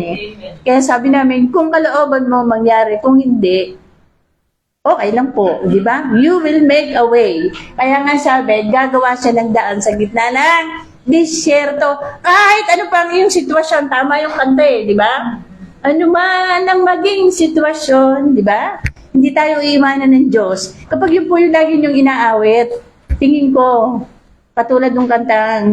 Kaya sabi namin, kung kalooban mo mangyari, kung hindi, okay lang po, di ba? You will make a way. Kaya nga sabi, gagawa siya ng daan sa gitna ng disyerto. Kahit ano pang yung sitwasyon, tama yung kanta di ba? Ano man ang maging sitwasyon, di ba? Hindi tayo iiwanan ng Diyos. Kapag yun po yung lagi niyong inaawit, tingin ko, katulad ng kantang,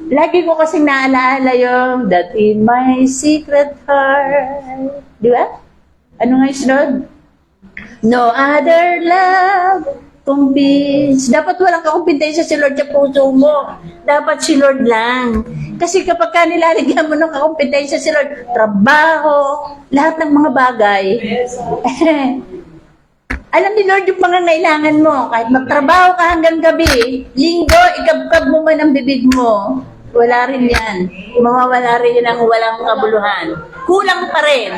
lagi ko kasing naalaala yung that in my secret heart. Di ba? Ano nga yung sunod? No other love compete. Dapat walang kakumpetensya si Lord sa puso mo. Dapat si Lord lang. Kasi kapag ka nilalagyan mo ng kakumpetensya si Lord, trabaho, lahat ng mga bagay, alam ni Lord yung pangangailangan mo. Kahit magtrabaho ka hanggang gabi, linggo, ikabkab mo man ang bibig mo, wala rin yan. Mawawala rin yan ang walang kabuluhan. Kulang pa rin.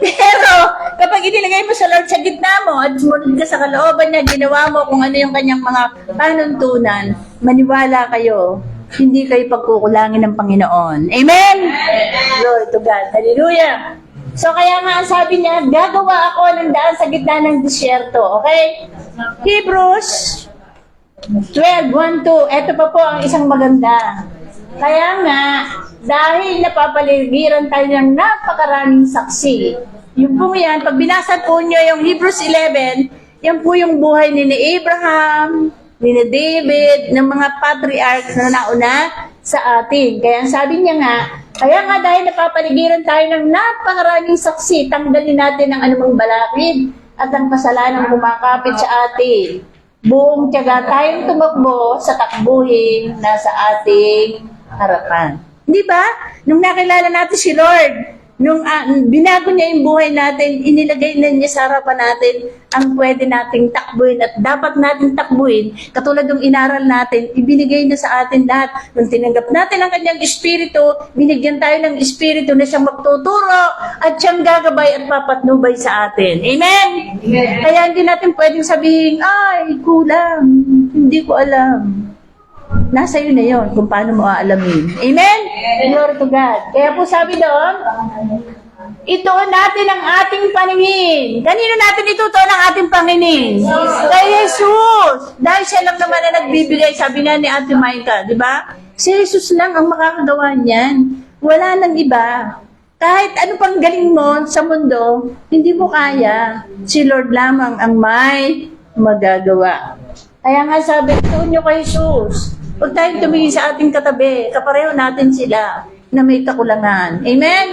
Pero, kapag inilagay mo sa Lord sa gitna mo at sumunod ka sa kalooban niya, ginawa mo kung ano yung kanyang mga panuntunan, maniwala kayo, hindi kayo pagkukulangin ng Panginoon. Amen? Glory to God. Hallelujah. So, kaya nga sabi niya, gagawa ako ng daan sa gitna ng disyerto. Okay? Hebrews 12:1-2. Ito pa po ang isang maganda. Kaya nga, dahil napapaligiran tayo ng napakaraming saksi, yung po yan, pag binasa po nyo yung Hebrews 11, yan po yung buhay ni Abraham, ni David, ng mga patriarchs na nauna sa atin. Kaya sabi niya nga, kaya nga dahil napapaligiran tayo ng napakaraming saksi, tanggalin natin ang anumang balakid at ang kasalanan kumakapit sa atin. Buong tiyaga tayong tumakbo sa takbuhin na sa ating harapan. Di ba? Nung nakilala natin si Lord, nung binago niya yung buhay natin, inilagay na niya sa harapan natin ang pwede nating takbuhin at dapat nating takbuhin. Katulad ng inaral natin, ibinigay na sa atin lahat. Nung tinanggap natin ang kanyang espiritu, binigyan tayo ng espiritu na siyang magtuturo at siyang gagabay at papatnubay sa atin. Amen? Kaya hindi natin pwedeng sabihin, ay, kulang, hindi ko alam. Nasa iyo na yon kung paano mo aalamin. Amen? Glory to God. Kaya po sabi doon, ituon natin ang ating paningin. Kanino natin itutuon ang ating paningin? Kay Jesus. Dahil siya lang naman na nagbibigay, sabi nga ni Ate Micah, di ba? Si Jesus lang ang makakagawa niyan. Wala nang iba. Kahit ano pang galing mo sa mundo, hindi mo kaya. Si Lord lamang ang may magagawa. Kaya nga sabi, ituon nyo kay Jesus. Huwag tayong tumingin sa ating katabi. Kapareho natin sila na may kakulangan. Amen?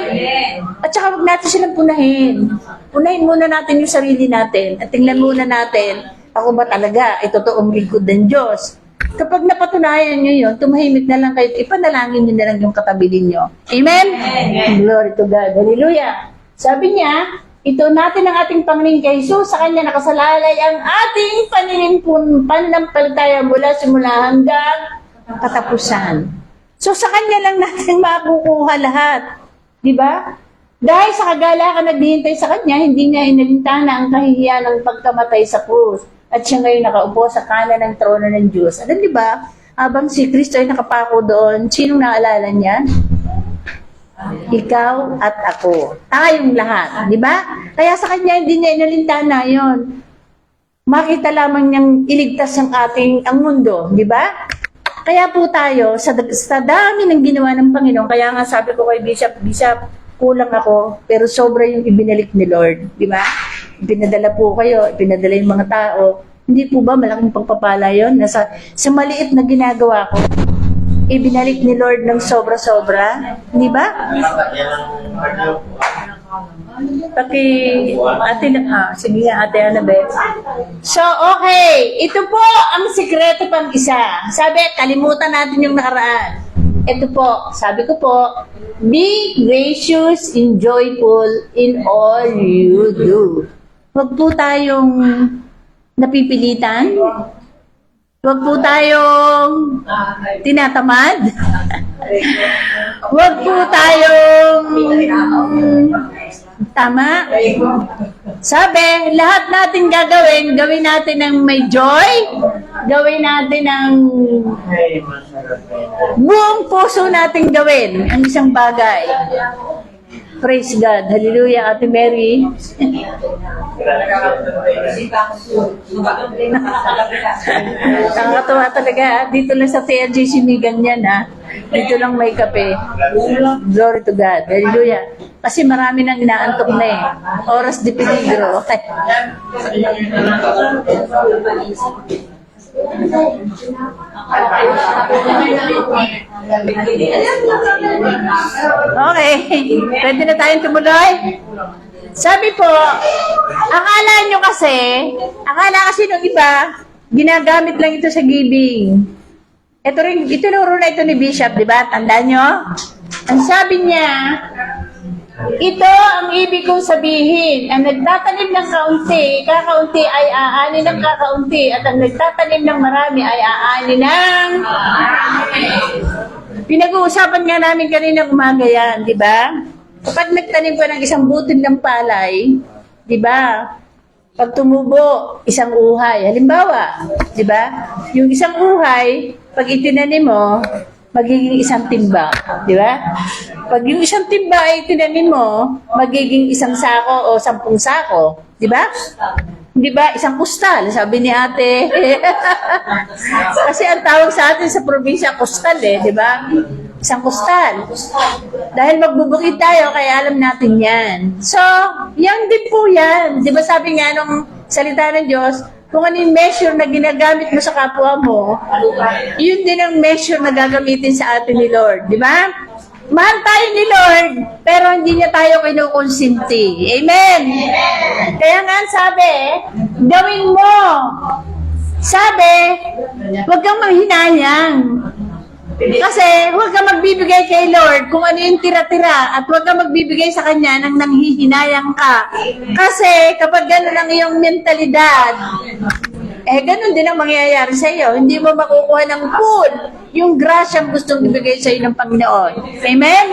At saka huwag natin silang punahin. Punahin muna natin yung sarili natin. At tingnan muna natin, ako ba talaga, totoong lingkod ng Diyos? Kapag napatunayan nyo yun, tumahimik na lang kayo, ipanalangin nyo na lang yung katabi ninyo. Amen? Glory to God. Hallelujah. Sabi niya, ito natin ang ating Panginoon kay Jesus, sa Kanya nakasalalay ang ating pananampalataya mula simula hanggang katapusan. So sa Kanya lang natin makukuha lahat. Di ba? Dahil sa kagalakan naghihintay sa Kanya, hindi niya inalintana ang kahihiyan ng pagkamatay sa krus. At siya ngayon nakaupo sa kanan ng trono ng Diyos. Alam di ba, habang si Kristo ay nakapako doon, sinong naalala niya? Ikaw at ako. Tayong lahat. Di ba? Kaya sa Kanya hindi niya inalintana yon. Makita lamang niyang iligtas ang mundo. Di ba? Kaya po tayo, sa dami ng ginawa ng Panginoon, kaya nga sabi ko kay Bishop, kulang ako, pero sobra yung ibinalik ni Lord. Di ba? Pinadala po kayo, pinadala yung mga tao. Hindi po ba malaking pagpapala yun? Sa maliit na ginagawa ko, ibinalik ni Lord ng sobra-sobra. Di ba? Sige nga, Ate Annabeth. So, okay. Ito po ang sikreto pang isa. Sabi, kalimutan natin yung nakaraan. Ito po, sabi ko po, be gracious and joyful in all you do. Huwag po tayong napipilitan. Huwag po tayong tinatamad. Huwag po tayong tama. Sabi, lahat natin gawin natin ng may joy, gawin natin ng buong puso natin gawin ang isang bagay. Praise God. Hallelujah, Ate Mary. Nakakatawa talaga. Dito lang sa TLG sinigan yan, ha. Dito lang may kape. Glory to God. Hallelujah. Kasi marami nang inaantok na eh. Oras de peligro. Okay. Pwede na tayong tumuloy? Sabi po, akala kasi nung iba, ginagamit lang ito sa giving. Itinuro na ito ni Bishop, di ba? Tandaan nyo? Ang sabi niya, ito ang ibig kong sabihin. Ang nagtatanim ng kaunti, kakaunti ay aani ng kakaunti. At ang nagtatanim ng marami ay aani ng marami. Pinag-uusapan nga namin kanina umaga yan, di ba? Kapag nagtanim ka ng isang butil ng palay, di ba? Pag tumubo, isang uhay. Halimbawa, di ba? Yung isang uhay, pag itinanim mo, magiging isang timba, di ba? Pag yung isang timba ay tinanim mo, magiging isang sako o 10 sako, di ba? Di ba? Isang kustal, sabi ni ate. Kasi ang tawag sa atin sa probinsya, kustal di ba? Isang kustal. Dahil magbubukid tayo, kaya alam natin yan. So, yan din po yan. Di ba sabi nga nung salita ng Diyos, kung ano yung measure na ginagamit mo sa kapwa mo, yun din ang measure na gagamitin sa atin ni Lord. Di ba? Mahal tayo ni Lord, pero hindi niya tayo kinukonsinti. Amen? Kaya nga sabi, gawin mo. Sabi, huwag kang manghinayang. Kasi huwag kang magbibigay kay Lord kung ano yung tira-tira at huwag kang magbibigay sa Kanya nang nanghihinayang ka. Kasi kapag gano'n ang iyong mentalidad, gano'n din ang mangyayari sa iyo. Hindi mo makukuha ng full yung grasyang gustong ibigay sa iyo ng Panginoon. Amen?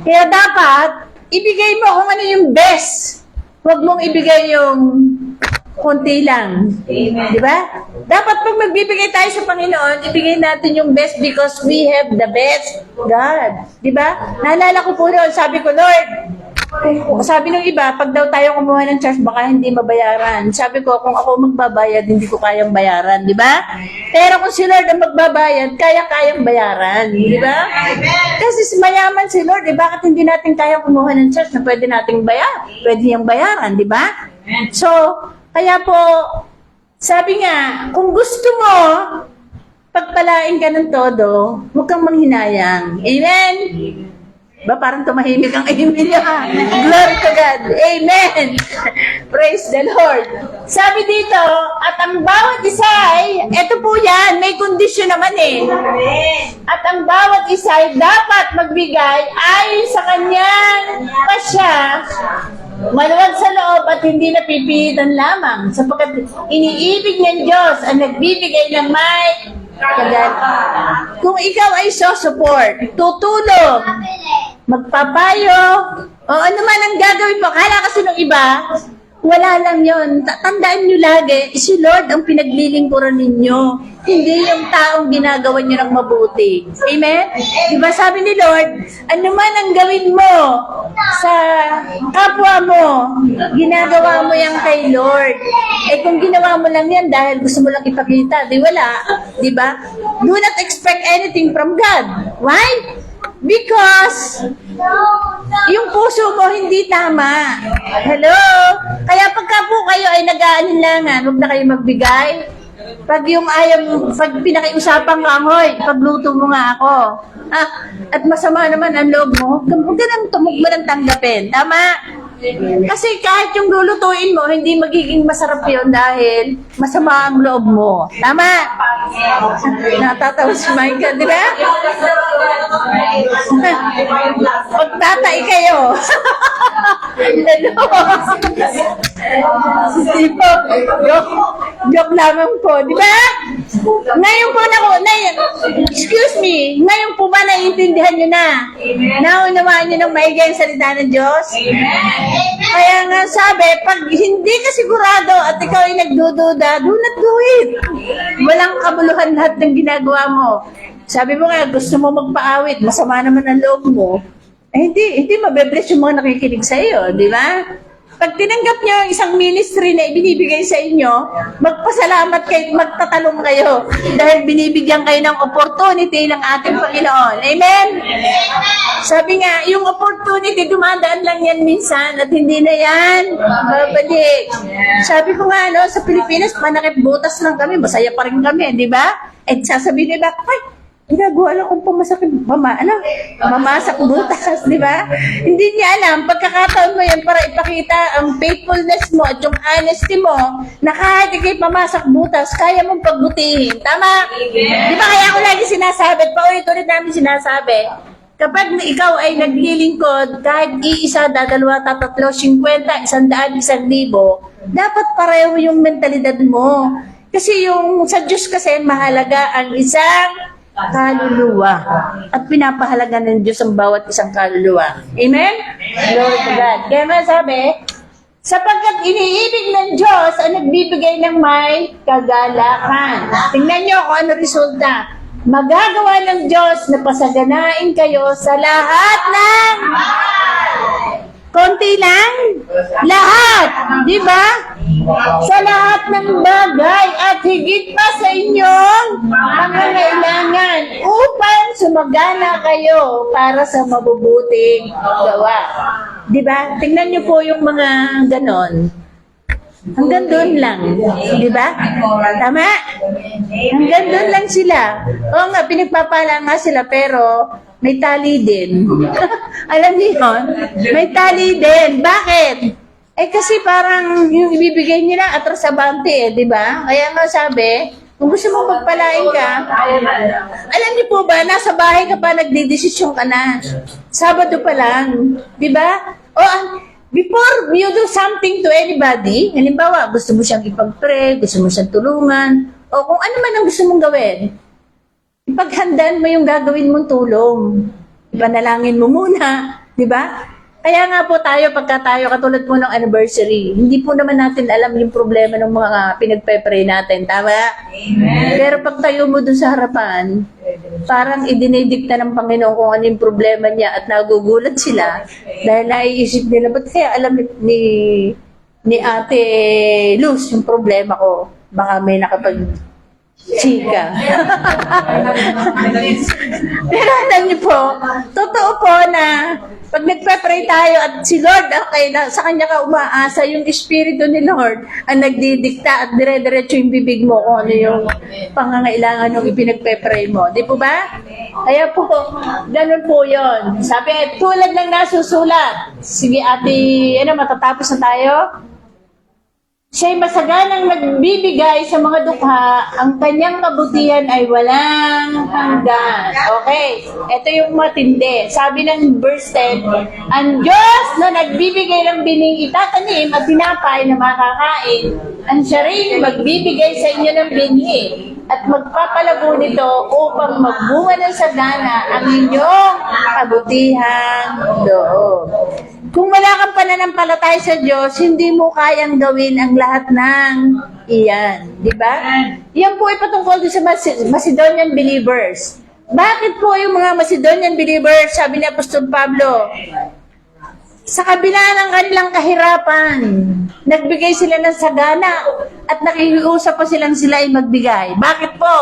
Kaya dapat, ibigay mo kung ano yung best. Huwag mong ibigay yung konti lang. Di ba? Dapat pag magbibigay tayo sa Panginoon, ibigay natin yung best because we have the best God. Di ba? Naalala ko po noon, sabi ko, Lord, sabi ng iba, pag daw tayo kumuha ng church, baka hindi mabayaran. Sabi ko, kung ako magbabayad, hindi ko kayang bayaran. Di ba? Pero kung si Lord ang magbabayad, kayang bayaran. Di ba? Kasi mayaman si Lord, bakit hindi natin kayang kumuha ng church na pwede nating pwede niyang bayaran. Di ba? So, kaya po, sabi nga, kung gusto mo, pagpalain ka ng todo, huwag kang manghinayang. Amen? Ba, parang tumahimik ang Emilio ha. Glory to God. Amen. Praise the Lord. Sabi dito, at ang bawat isa ay, eto po yan, may kondisyon naman eh. At ang bawat isa ay dapat magbigay ayon sa kanyang pasya, maluwag sa loob at hindi napipilitan lamang, sapagkat iniibig ng Diyos ang nagbibigay ng may kagalakan. Kung ikaw ay support, tutulong, magpapayo, o ano man ang gagawin mo, kala kasi ng iba, wala lang yon. Tandaan nyo lagi, si Lord ang pinaglilingkuran ninyo. Hindi yung taong ginagawa nyo ng mabuti. Amen? Diba sabi ni Lord, ano man ang gawin mo sa kapwa mo, ginagawa mo yan kay Lord. Eh kung ginawa mo lang yan dahil gusto mo lang ipakita, di wala. Diba? Do not expect anything from God. Why? Because yung puso mo hindi tama. Hello? Kaya pagka po kayo ay nag-aalinlangan, huwag na kayo magbigay. Pag yung ayaw, pag pinakiusapan ka, hoy, pagluto mo nga ako. Ah, at masama naman ang loob mo, huwag ka nang tumugma ng tanggapin. Tama? Kasi kahit yung lulutuin mo, hindi magiging masarap yun dahil masama ang loob mo. Tama? Natatawa si Michael, di ba? Magtatay kayo. Hello? Hindi po. Joke lamang po, di ba? Ngayon po excuse me, ngayon po ba naiintindihan nyo na? Naunawaan nyo ng maigay ang salita ng Diyos? Kaya nga sabi, pag hindi ka sigurado at ikaw ay nagdududa, do not do it. Walang kabuluhan lahat ng ginagawa mo. Sabi mo nga, gusto mo magpaawit, masama naman ang loob mo. Eh, hindi mabebless yung mga nakikinig sa iyo, di ba? Pag tinanggap niyo ang isang ministry na ibinibigay sa inyo, magpasalamat kayo, magtatalong kayo dahil binibigyan kayo ng opportunity ng ating Panginoon. Amen? Sabi nga, yung opportunity, dumadaan lang yan minsan at hindi na yan babalik. Sabi ko nga, no, sa Pilipinas, manakit butas lang kami, masaya pa rin kami, di ba? At sasabihin nila, ay, ginagawa lang kung mamasak butas, di ba? Hindi niya alam, pagkakataon mo yan para ipakita ang faithfulness mo at yung honesty mo na kahit ikay pamasak butas, kaya mong pagbutihin. Tama? Di ba kaya ako lagi sinasabi, paulit-ulit namin sinasabi, kapag ikaw ay naglilingkod, kahit iisa, dadalawa, tatatlo, 50, 100, 1,000, dapat pareho yung mentalidad mo. Kasi yung sa Diyos kasi mahalaga ang isang kaluluwa. At pinapahalaga ng Diyos ang bawat isang kaluluwa. Amen? Glory to God. Kaya nga sabi, sapagkat iniibig ng Diyos ang nagbibigay ng may kagalakan. Tingnan nyo kung ano resulta. Magagawa ng Diyos na pasaganain kayo sa lahat ng konti lang? Lahat. Di ba? Sa lahat ng bagay at higit pa sa inyong pangangailangan upang sumagana kayo para sa mabubuting gawa. Di ba? Tingnan niyo po yung mga ganon. Hanggang doon lang. Di ba? Tama? Hanggang doon lang sila. Oo nga, pinagpapala nga sila pero may tali din. Alam niyo yun? May tali din. Bakit? Eh kasi parang yung ibibigay nila atrasabante di ba? Kaya nga sabi, kung gusto mo magpalain ka, alam niyo po ba, nasa bahay ka pa, nagdidesisyon ka na. Sabado pa lang. Di ba? O, before you do something to anybody, halimbawa, gusto mo siyang ipag-pray, gusto mo siyang tulungan, o kung ano man ang gusto mong gawin, ipaghandaan mo yung gagawin mong tulong. Ipanalangin mo muna, di ba? Kaya nga po tayo, pagka tayo, katulad po ng anniversary, hindi po naman natin alam yung problema ng mga pinagpe-pray natin, tama? Amen. Pero pag tayo mo dun sa harapan, parang idinidikta ng Panginoon kung ano yung problema niya at nagugulat sila dahil naiisip nila, ba't kaya alam ni Ate Luz yung problema ko? Baka may chika. Pero alam niyo po, totoo po na pag nagpe-pray tayo at si Lord, okay, sa Kanya ka umaasa, yung Espiritu ni Lord ang nagdidikta at dire-diretso yung bibig mo kung ano yung pangangailangan ng ipinagpe-pray mo. Di po ba? Kaya po, ganun po yon. Sabi, tulad ng nasusulat. Sige ate, matatapos na tayo? Siya'y masaganang nagbibigay sa mga dukha, ang kanyang kabutihan ay walang hanggan. Okay, ito yung matindi. Sabi ng verse 10, ang Diyos na nagbibigay ng bining itatanim at tinapay na makakain, ang siya rin magbibigay sa inyo ng binhi at magpapalago nito upang magbunga ng sagana ang inyong kabutihan loob. Kung wala kang pananampalataya sa Diyos, hindi mo kayang gawin ang lahat ng iyan. Di ba? Yan po ay patungkol din sa Macedonian believers. Bakit po yung mga Macedonian believers, sabi ni Apostol Pablo, sa kabila ng kanilang kahirapan, nagbigay sila ng sagana at nakikiusap pa sila ay magbigay. Bakit po?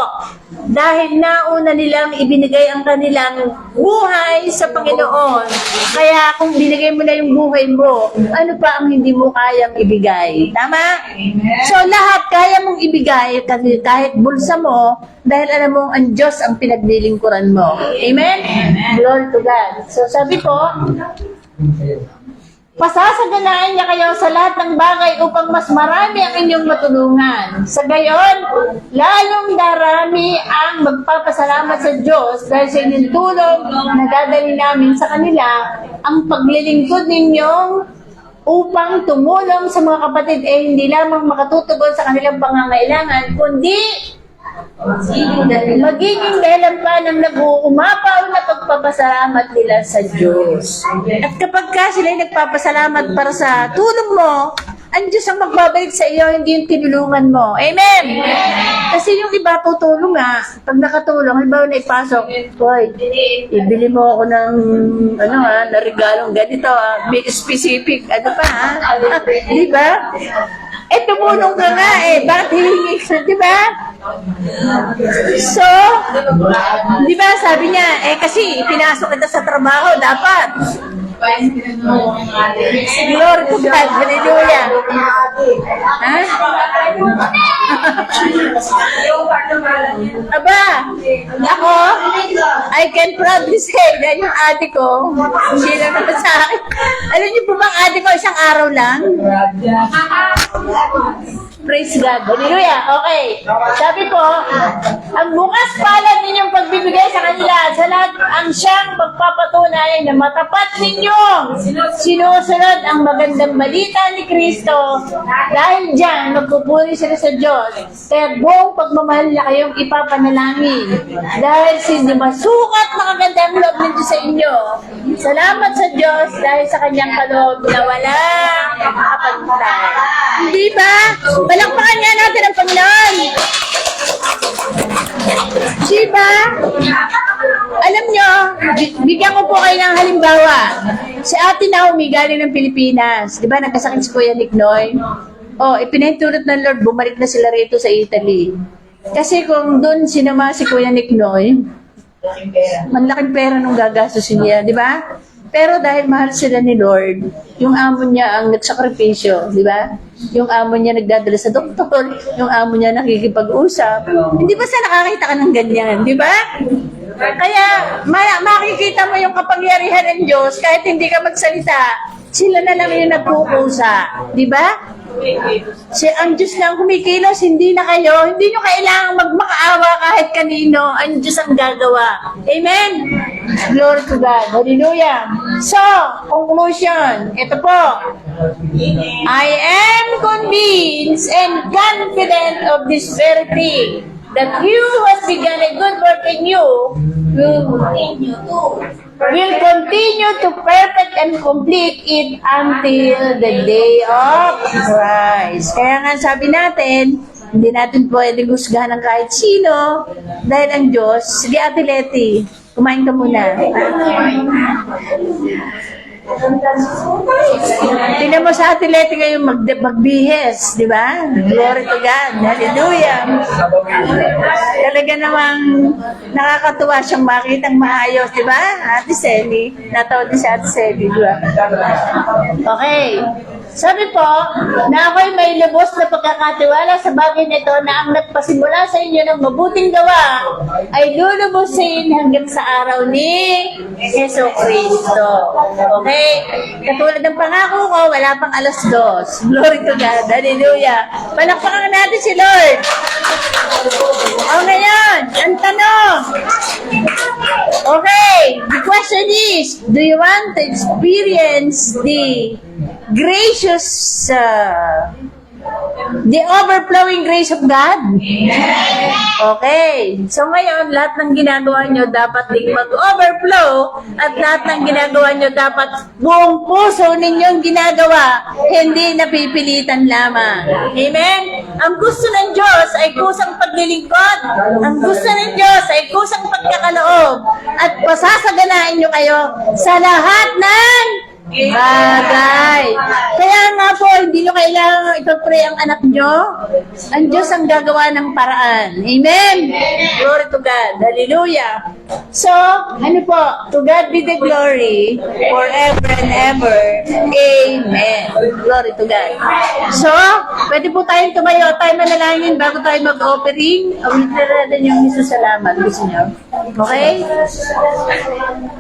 Dahil nauna nilang ibinigay ang kanilang buhay sa Panginoon. Kaya kung binigay mo na yung buhay mo, ano pa ang hindi mo kayang ibigay? Tama? So lahat kaya mong ibigay kahit bulsa mo, dahil alam mo ang Diyos ang pinaglilingkuran mo. Amen? Glory to God. So sabi po, pasasaganain niya kayo sa lahat ng bagay upang mas marami ang inyong matulungan. Sa gayon, lalong darami ang magpapasalamat sa Diyos dahil sa inyong tulong na dadali namin sa kanila ang paglilingkod ninyong upang tumulong sa mga kapatid hindi lamang makatutugon sa kanilang pangangailangan, kundi magiging dahilan pa ng nag-uumapaw na pagpapasalamat nila sa Diyos. At kapag ka sila nagpapasalamat para sa tulong mo, ang Diyos ang magbabalik sa iyo, hindi yung tinulungan mo. Amen! Kasi yung iba tutulong nga, pag nakatulong, halimbawa na ipasok, boy, ibili mo ako ng, na regalong ganito, may specific, di ba? Tumulong ka nga bakit hihingi ka, di ba? So, di ba sabi niya, kasi pinasok kita sa trabaho, dapat. Glory to God, hallelujah. Ha? Aba, ako, I can proudly say na yung ate ko, hindi na naman sa akin. Alam niyo po bang ate ko, isang araw lang? Praise God. Hallelujah. Okay. Sabi po, ang bukas palad ninyong pagbibigay sa kanila sa lahat ang siyang magpapatunay na matapat ninyong sinusunod ang magandang balita ni Kristo. Dahil diyan, magpupuri sila sa Diyos. Kaya buong pagmamahal na kayong ipapanalangin. Dahil hindi masukat makaganda ang loob ng Diyos sa inyo. Salamat sa Diyos dahil sa kanyang kaloob na walang kapagpatay. Hindi ba? Palakpakan nga natin ang Panginoon. Diba? Alam nyo, bigyan ko po kayo ng halimbawa. Si Ate Naomi galing ng Pilipinas. Diba, nagkasakit si Kuya Nick Noy? Ipinahintulot ng Lord, bumalik na sila rito sa Italy. Kasi kung doon sinama si Kuya Nick Noy, manlaking pera nung gagastusin niya, di ba? Pero dahil mahal sila ni Lord, yung amo niya ang nagsakripisyo, di ba? Yung amo niya nagdadala sa doktor, yung amo niya nakikipag-usap. Hindi ba sa nakakita ka ng ganyan, di ba? Kaya makikita mo yung kapangyarihan ng Diyos kahit hindi ka magsalita, sila na lang yung nagkukusa, di ba? Ang Diyos na ang kumikilos, hindi na kayo, hindi nyo kailangang magmakaawa kahit kanino, ang Diyos ang gagawa. Amen? Glory to God. Hallelujah. So, conclusion. Ito po. I am convinced and confident of this very thing, that you who has begun a good work in you will continue to perfect and complete it until the day of Christ. Kaya nga sabi natin, hindi natin pwedeng husgahan ng kahit sino dahil ang Diyos, sige Ate Leti, kumain ka muna. Tingnan mo sa Ate Leti ngayon magbihes, di ba? Glory to God. Hallelujah. Talaga namang nakakatuwa siyang makitang maayos, di ba? Ate Sally. Natawad din si Ate Sally, di ba? Okay. Sabi po, na ako'y may lubos na pagkakatiwala sa bagay nito na ang nagpasimula sa inyo ng mabuting gawa ay lulubusin hanggang sa araw ni Yeso Cristo. Okay? Katulad ng pangako ko, wala pang 2:00. Glory to God. Hallelujah. Palakpakan natin si Lord. O ngayon, ang tanong. Okay, the question is, do you want to experience the gracious, the overflowing grace of God? Okay. So ngayon, lahat ng ginagawa nyo dapat ding mag-overflow at lahat ng ginagawa nyo dapat buong puso ninyong ginagawa, hindi napipilitan lamang. Amen? Ang gusto ng Diyos ay kusang paglilingkod. Ang gusto ng Diyos ay kusang pagkakaloob. At pasasaganain nyo kayo sa lahat ng bagay. Kaya nga po, hindi nyo kailangan ipag-pray ang anak nyo. Ang Diyos ang gagawa ng paraan. Amen? Glory to God. Hallelujah. So, ano po? To God be the glory forever and ever. Amen. Glory to God. So, pwede po tayong tumayo. Tayo manalangin bago tayo mag-offering. Awit na yung Jesus, salamat. Gusto nyo? Okay?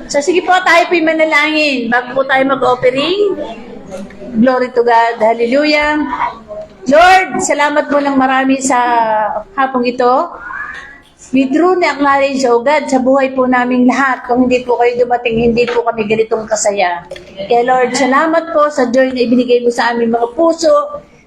So, sige po, tayo po'y manalangin bago po tayo mag-offering. Glory to God. Hallelujah. Lord, salamat po ng marami sa hapong ito. We truly acknowledge, O God, sa buhay po naming lahat. Kung hindi po kayo dumating, hindi po kami ganitong kasaya. Kaya Lord, salamat po sa joy na ibinigay mo sa aming mga puso.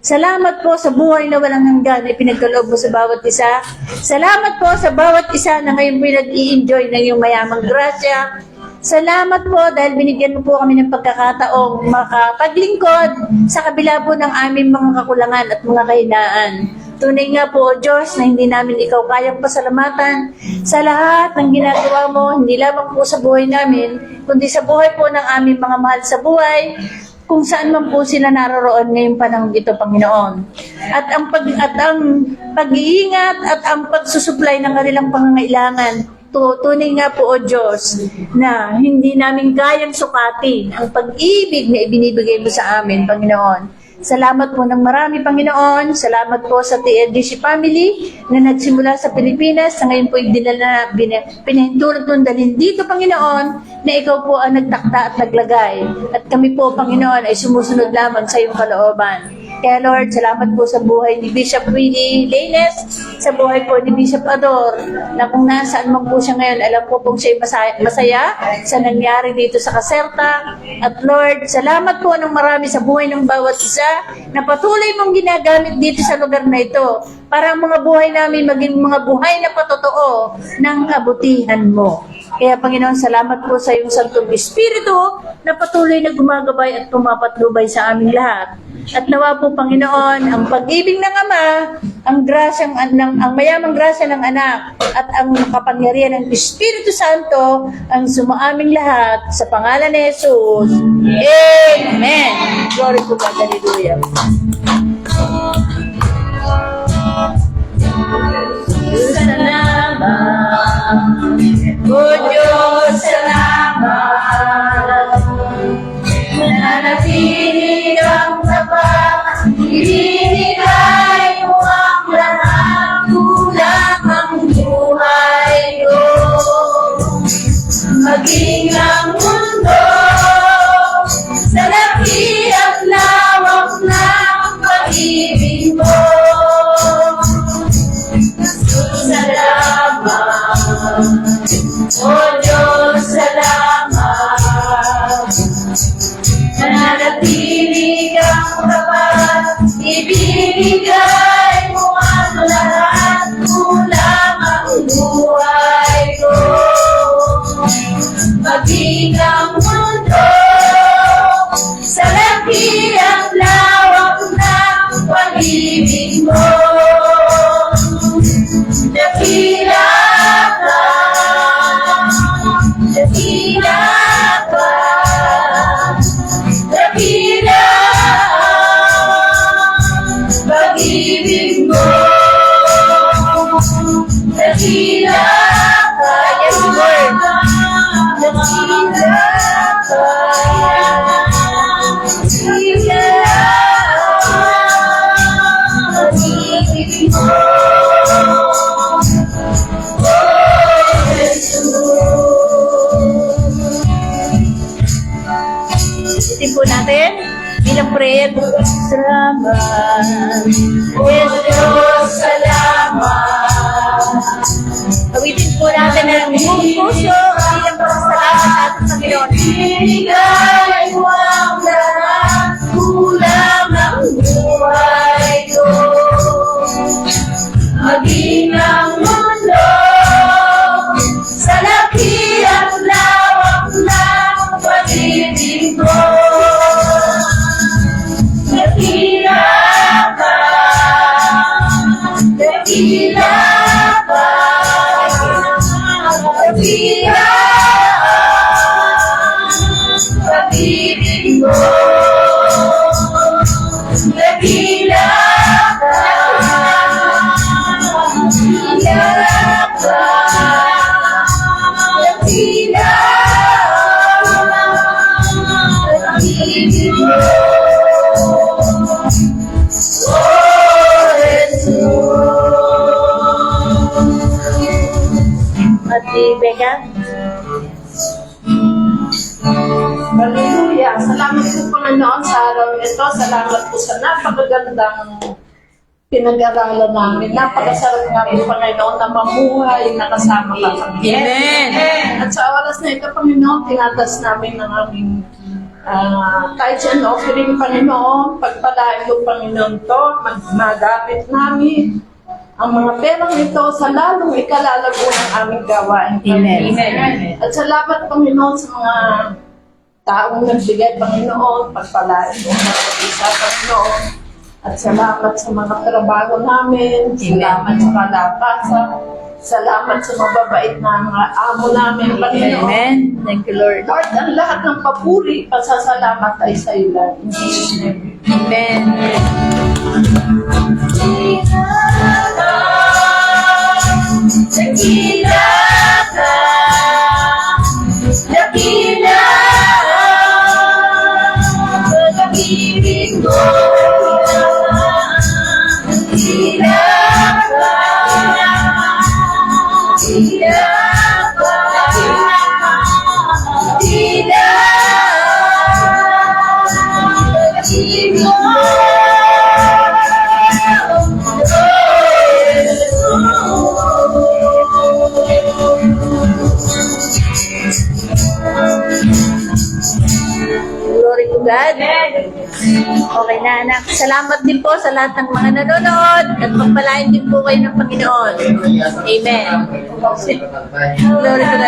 Salamat po sa buhay na walang hanggan na pinagkaloob mo sa bawat isa. Salamat po sa bawat isa na ngayon po nag-i-enjoy ng iyong mayamang grasya. Salamat po dahil binigyan mo po kami ng pagkakataong makapaglingkod sa kabila po ng aming mga kakulangan at mga kahinaan. Tunay nga po, O Diyos, na hindi namin ikaw kayang pasalamatan sa lahat ng ginagawa mo, hindi lamang po sa buhay namin, kundi sa buhay po ng aming mga mahal sa buhay, kung saan man po sila naroroon ngayong panahon ito, Panginoon. At ang pag-iingat at ang pagsusupply ng kanilang pangangailangan, tunay nga po, O Diyos, na hindi namin kayang sukatin ang pag-ibig na ibinibigay mo sa amin, Panginoon. Salamat po ng marami, Panginoon. Salamat po sa TLDC family na nagsimula sa Pilipinas na ngayon po pinahintulot ng dalhin dito, Panginoon, na ikaw po ang nagtakda at naglagay. At kami po, Panginoon, ay sumusunod lamang sa iyong kalooban. Kaya Lord, salamat po sa buhay ni Bishop Willie Laines, sa buhay po ni Bishop Ador, na kung nasaan man po siya ngayon, alam po pong siya masaya sa nangyari dito sa Caserta. At Lord, salamat po ng marami sa buhay ng bawat isa na patuloy mong ginagamit dito sa lugar na ito para ang mga buhay namin maging mga buhay na patotoo ng kabutihan mo. Kaya Panginoon, salamat po sa iyong Santong Espiritu na patuloy na gumagabay at pumapatnubay sa aming lahat. At nawa po, Panginoon, ang pag-ibig ng Ama, ang mayamang grasya ng Anak, at ang kapangyarihan ng Espiritu Santo ang sumaaming lahat sa pangalan ni Jesus. Amen. Glory to God. Hallelujah. Salamat. O Diyos, salamat. Nananatili kang tapat, ibinigay mo ang lahat, kulang ang buhay ko. Maging ang mundo sa laki at lawak ng ng buong puso bilang pasasalamat sa ating Panginoon. Ibigay mo ang lahat, kulang ang buhay ko. Maging ang mundo sa laki at lawak ng pag-ibig ko. Dakila ka, dakila ka, dakila ang pag-ibig ko. Dakila ka, dakila ka, dakila ang pag-ibig ko. Oh, Ate Becca? Hallelujah. Salamat po Panginoon sa araw ito. Salamat po sa napakagandang pinag-aralan namin. Napakasarap nga po Panginoon na mamuhay na kasama ka kami. Amen. At sa oras na ito Panginoon, tinatas namin ng aming tithes and offering Panginoon. Pagpalain yung Panginoon to, magamit namin ang mga perang ito sa lalong ikalalago ng aming gawain. Amen. At salamat Panginoon sa mga taong nagbigay Panginoon, pagpalain mo mga isa Panginoon. At salamat sa mga trabaho namin, salamat sa kalakasan, salamat sa mababait na mga amo namin Panginoon. Amen. Thank you, Lord. Lord, ang lahat ng papuri, pasasalamat ay sa iyo lang. In Jesus' name. Amen. Dakila ka, dakila ang pag-ibig ko. Dakila ka, dakila ka, dakila ang pag-ibig ko. Glory to God. Okay na anak. Salamat din po sa lahat ng mga nanonood at pagpalain din po kayo ng Panginoon. Amen. Glory to God.